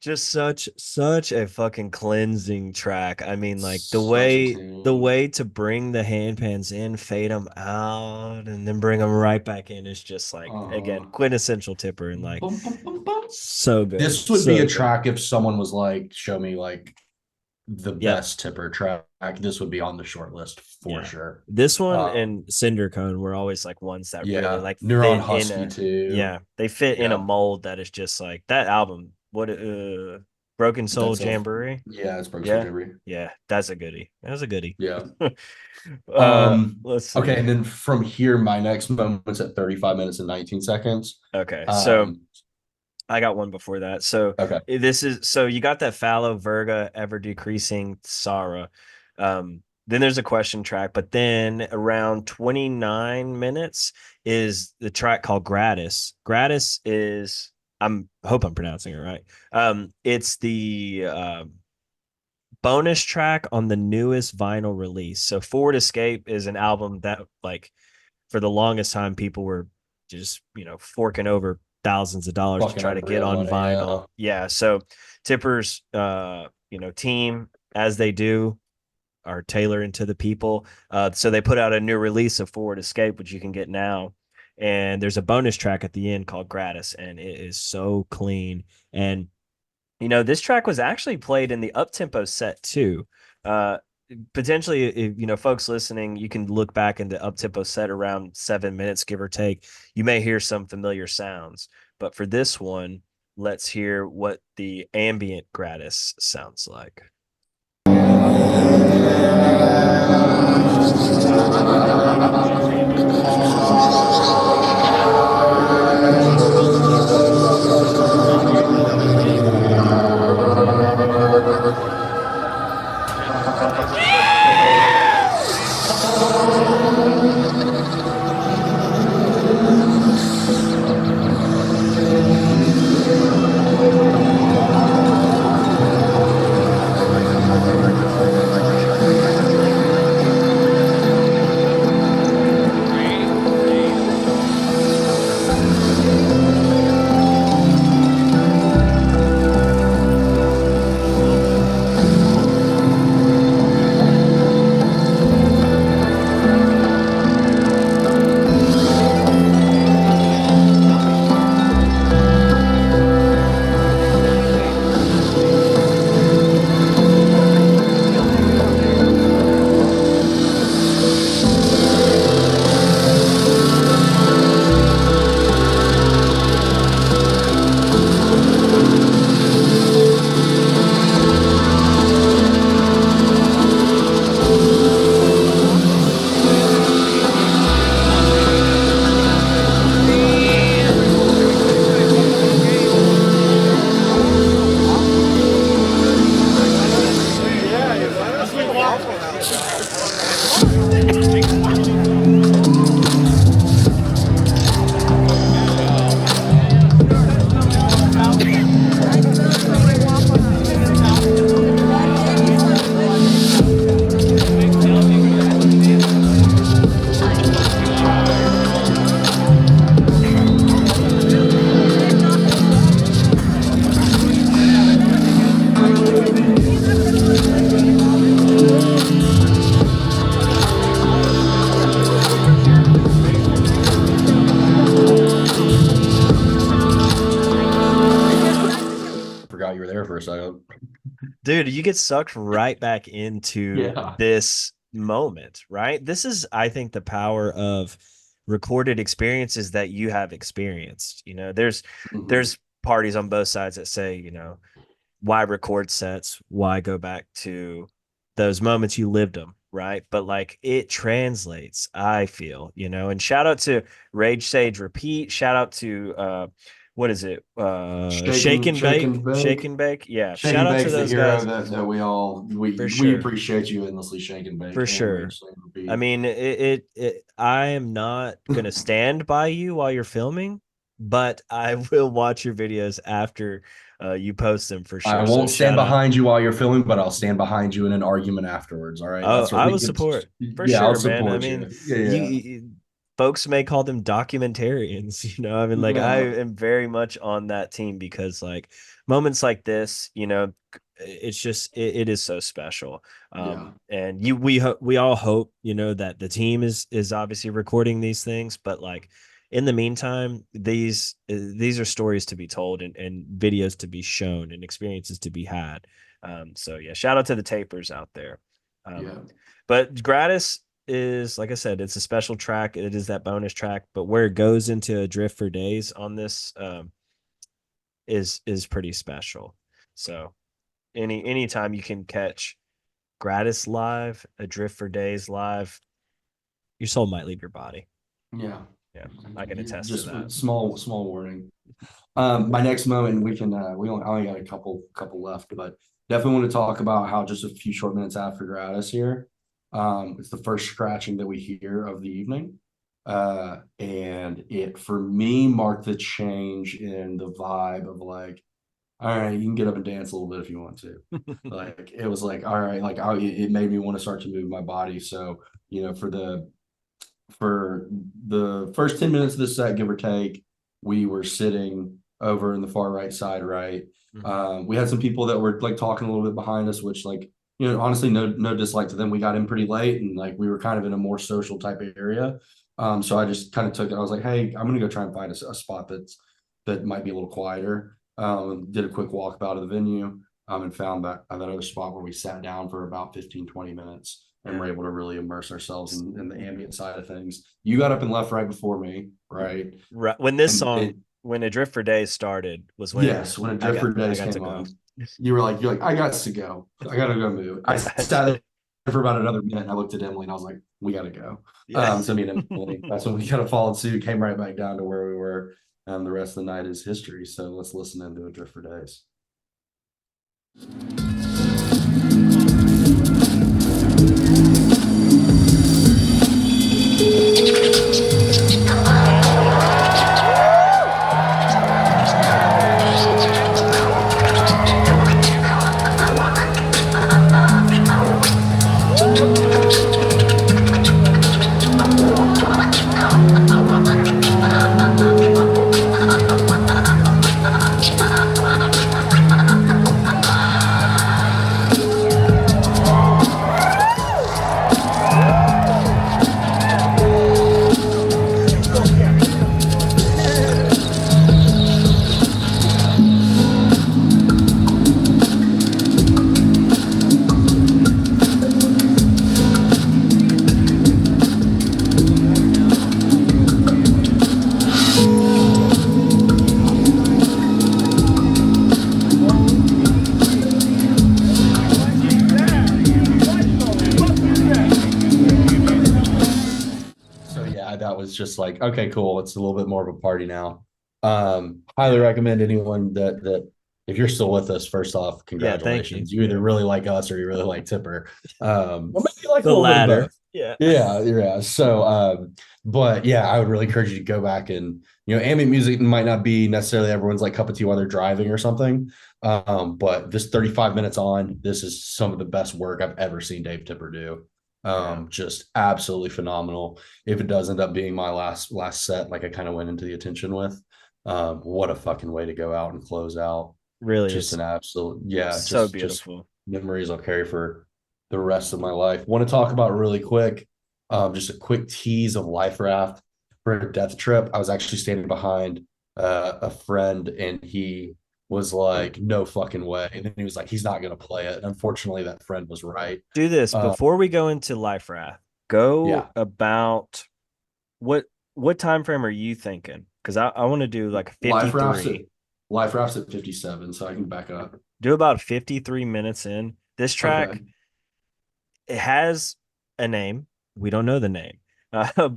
Just such a fucking cleansing track. I mean, like the Such a way the tune. way to bring the hand pans in, fade them out, and then bring them right back in is just like again Uh-huh. quintessential Tipper and like Bum, bum, bum, bum. so good, This would be so a good. track if someone was like, show me like the Yeah, best tipper track. This would be on the short list for yeah. sure. This one Uh, and Cinder Cone were always like ones that really yeah. like Neuron fit in Husky a too. yeah they fit in a Yeah. mold that is just like that album. Broken Soul That's a Jamboree. yeah, it's Brooks Yeah, Jimmy. yeah, that's a goodie. That's a goodie. Yeah. Let's Okay, see. and then from here, my next moment's at 35 minutes and 19 seconds. Okay, so Um, I got one before that. So okay. you got that Fallow, Virga, ever decreasing Sarah. Then there's a question track, but then around 29 minutes is the track called Gratis. Gratis is hope I'm pronouncing it right. It's the bonus track on the newest vinyl release. So Forward Escape is an album that like for the longest time, people were just, forking over thousands of dollars to Fucking try to get unreal on money, vinyl. yeah. Yeah. So Tipper's, team, as they do, are tailoring to the people. So they put out a new release of Forward Escape, which you can get now. And there's a bonus track at the end called Gratis, and it is so clean. And this track was actually played in the Uptempo Set too. Uh, Potentially, if folks listening, you can look back into Uptempo Set around 7 minutes, give or take. You may hear some familiar sounds, but for this one, let's hear what the ambient Gratis sounds like. Forgot you were there for a second. Dude, you get sucked right back into Yeah. this moment, right? This is, I think, the power of recorded experiences that you have experienced. There's parties on both sides that say, why record sets? Why go back to those moments you lived them, right? But like it translates, I feel, and shout out to Rage Sage Repeat, shout out to what is it? Shake and Bake. Shake and Bake. Yeah. Shake Shout and out to Bake's the those hero guys that for we sure. appreciate you endlessly, Shake and Bake For and sure. Rage Sage Repeat. I mean, I am not gonna stand by you while you're filming, but I will watch your videos after you post them for sure. I So won't stand shout out. behind you while you're filming, but I'll stand behind you in an argument afterwards. All right. Oh, That's what I we will can. support for Yeah, I'll sure, man. I support mean, you. Yeah, yeah. folks may call them documentarians, I mean, like I Yeah. am very much on that team because like moments like this, it's just it is so special. Yeah. And we all hope, that the team is obviously recording these things, but like in the meantime, these are stories to be told and videos to be shown and experiences to be had. So yeah, shout out to the tapers out there. Yeah. But Gratis is, like I said, it's a special track. It is that bonus track, but where it goes into Adrift For Days on this is pretty special. So anytime you can catch Gratis live, Adrift For Days live, your soul might leave your body. Yeah. Yeah, I can attest Just to that. small warning. My next moment we can we only got a couple left, but definitely want to talk about how just a few short minutes after Gratis here. It's the first scratching that we hear of the evening. And it for me marked the change in the vibe of like, all right, you can get up and dance a little bit if you want to. Like it was like, all right, like it made me want to start to move my body. So, for for the first 10 minutes of the set, give or take, we were sitting over in the far right side, right. We had some people that were like talking a little bit behind us, which like, honestly, no dislike to them. We got in pretty late and like we were kind of in a more social type of area. So I just kind of took it. I was like, hey, I'm gonna go try and find a spot that might be a little quieter. Did a quick walkabout of the venue, and found that other spot where we sat down for about 15-20 minutes and we're able to really immerse ourselves in the ambient side of things. You got up and left right before me, right? Right when this song, when Adrift For Days started, was when when Adrift For Days came on. You're like, I got to go. I got to go move. I sat there for about another minute and I looked at Emily and I was like, we got to go. So me and Emily, that's when we kind of followed suit, came right back down to where we were. The rest of the night is history. So let's listen into Adrift For Days. Just like, okay, cool, it's a little bit more of a party now. Highly recommend anyone that if you're still with us, first off, congratulations. You either really like us or you really like Tipper. Or maybe you like the latter. Yeah. So but yeah, I would really encourage you to go back and ambient music might not be necessarily everyone's like cup of tea while they're driving or something. But this 35 minutes on, this is some of the best work I've ever seen Dave Tipper do. Just absolutely phenomenal. If it does end up being my last set, like I kind of went into the attention with, what a fucking way to go out and close out. Really, just an absolute, so beautiful. Just memories I'll carry for the rest of my life. Want to talk about really quick, just a quick tease of Life Raft for a death trip. I was actually standing behind a friend and he was like, no fucking way. And then he was like, he's not going to play it. Unfortunately, that friend was right. Do this before we go into Life Raft. About what time frame are you thinking? Because I want to do like 53. Life Raft's at 57, so I can back up. Do about 53 minutes in. This track, it has a name. We don't know the name.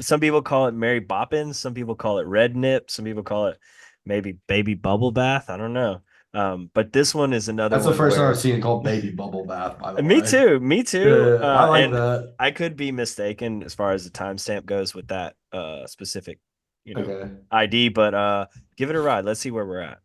Some people call it MaryBoppins. Some people call it RedNip. Some people call it maybe BabyBubbleBath. I don't know. But this one is another. That's the first time I've seen it called BabyBubbleBath. By the way, me too. I like that. I could be mistaken as far as the timestamp goes with that specific, ID. But give it a ride. Let's see where we're at.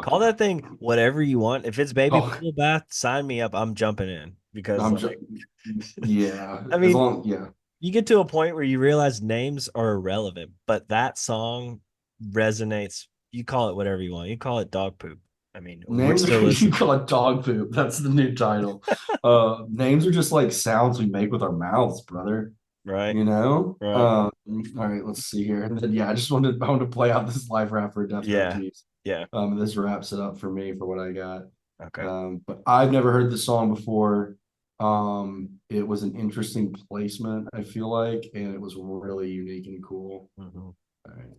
Call that thing whatever you want. If it's BabyBubbleBath, sign me up. I'm jumping in because I mean, you get to a point where you realize names are irrelevant, but that song resonates. You call it whatever you want. You call it dog poop. I mean, we're Names still are you listening. call it dog poop. That's the new title. Names are just like sounds we make with our mouths, brother. Right. You know? Right. All right, let's see here. And then yeah, I wanted to play out this live rap for Death Yeah. Motifs. Yeah. This wraps it up for me for what I got. Okay. But I've never heard the song before. It was an interesting placement, I feel like, and it was really unique and cool. Mhm. All right.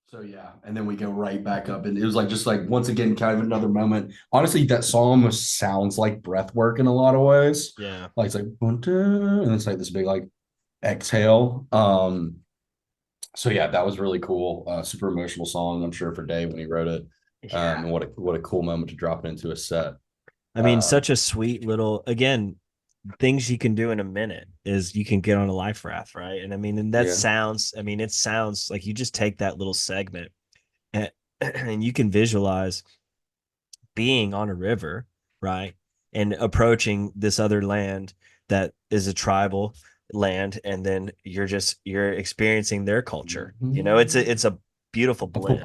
So yeah, and then we go right back up, and it was like just like once again, kind of another moment. Honestly, that song almost sounds like breath work in a lot of ways. Yeah. Like it's like and it's like this big like exhale. So yeah, that was really cool. Super emotional song, I'm sure for Dave when he wrote it. Yeah. And what a cool moment to drop it into a set. I mean, such a sweet little, again, things you can do in a minute is you can get on a life raft, right? And I mean, and that Yeah. sounds, I mean, it sounds like you just take that little segment and, and you can visualize being on a river, right? And approaching this other land that is a tribal land, and then you're experiencing their culture. You know, it's a beautiful blend.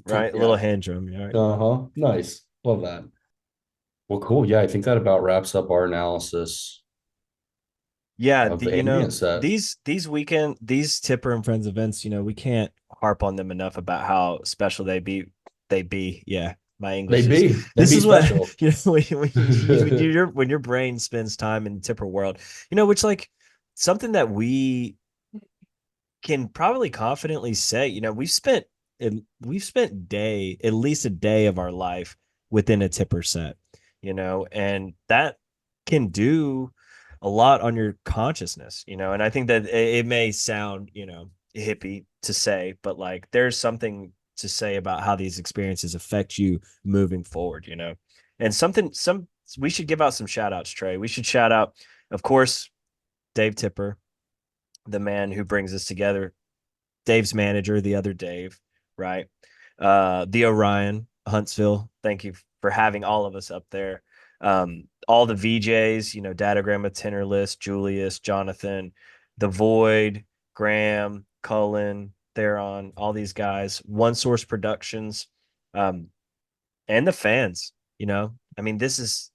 Right? A little Yeah. hand drum, right? Uh-huh. Nice. Love that. Well, cool. Yeah, I think that about wraps up our analysis Yeah, of the, the you know, ambient set. these Tipper and Friends events, you know, we can't harp on them enough about how special they be. Yeah, my English is They this be is what special. you know when your brain spends time in the Tipper world, you know, which like something that we can probably confidently say, you know, we've spent day at least a day of our life within a Tipper set, you know, and that can do a lot on your consciousness, you know. And I think that it may sound, you know, hippie to say, but like there's something to say about how these experiences affect you moving forward, you know. And some we should give out some shout outs, Trey. We should shout out, of course, Dave Tipper, the man who brings us together, Dave's manager, the other Dave, right? The Orion, Huntsville. Thank you for having all of us up there. All the VJs, you know, Datagramma, Tenor Julius, Jonathan, The Void, Graham, Cullen, Theron, all these guys, One Source Productions, um, and the fans, you know. I mean, this is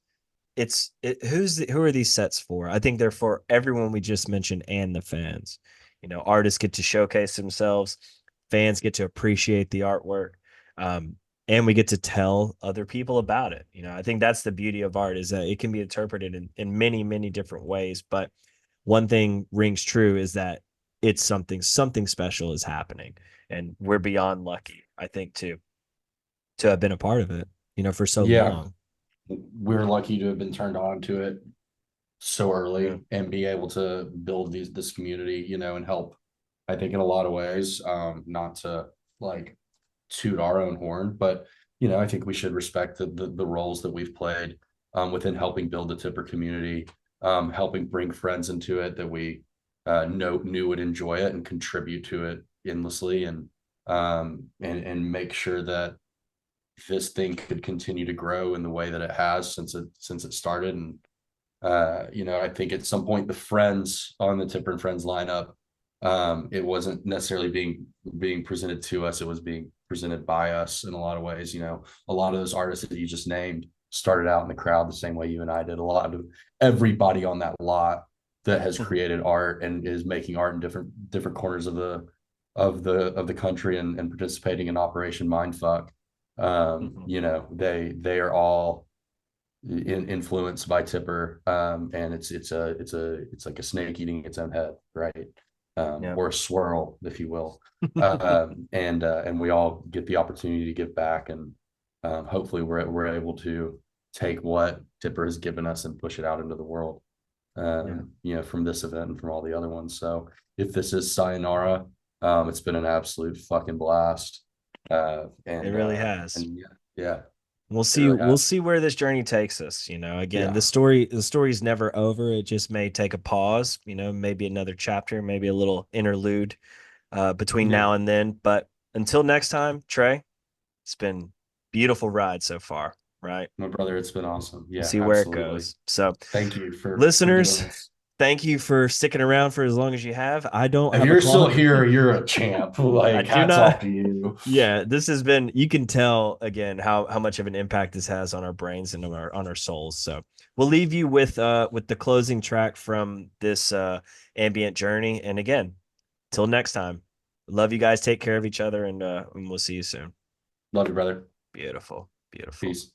who are these sets for? I think they're for everyone we just mentioned and the fans. You know, artists get to showcase themselves, fans get to appreciate the artwork, and we get to tell other people about it. You know, I think that's the beauty of art, is that it can be interpreted in many, many different ways. But one thing rings true, is that it's something special is happening, and we're beyond lucky, I think, to have been a part of it, you know, for so Yeah, long. we're lucky to have been turned on to it so Yeah. early and be able to build this community, you know, and help, I think, in a lot of ways. Not to like toot our own horn, but you know, I think we should respect the roles that we've played within helping build the Tipper community, helping bring friends into it that we knew would enjoy it and contribute to it endlessly, and make sure that this thing could continue to grow in the way that it has since it started. And I think at some point the friends on the Tipper and Friends lineup, it wasn't necessarily being presented to us, it was being presented by us in a lot of ways. A lot of those artists that you just named started out in the crowd the same way you and I did. A lot of everybody on that lot that has created art and is making art in different corners of the country, and participating in Operation Mindfuck. They are all influenced by Tipper, and it's like a snake eating its own head, right? Or a swirl, if you will. And we all get the opportunity to give back, and hopefully we're able to take what Tipper has given us and push it out into the world, from this event and from all the other ones. So if this is sayonara, it's been an absolute fucking blast. And it really has. And yeah. We'll see. Really we'll see where this journey takes us. Again, the story's never over. It just may take a pause. Maybe another chapter, maybe a little interlude between now and then. But until next time, Trey, it's been beautiful ride so far, right? My brother, it's been awesome. Yeah, we'll see where it goes. So, thank you for listeners. Thank you for sticking around for as long as you have. I don't. If you're still here, you're a champ. Like, hats off to you. Yeah, this has been. You can tell again how much of an impact this has on our brains and on our souls. So we'll leave you with the closing track from this ambient journey. And again, till next time, love you guys. Take care of each other, and we'll see you soon. Love you, brother. Beautiful, beautiful. Peace.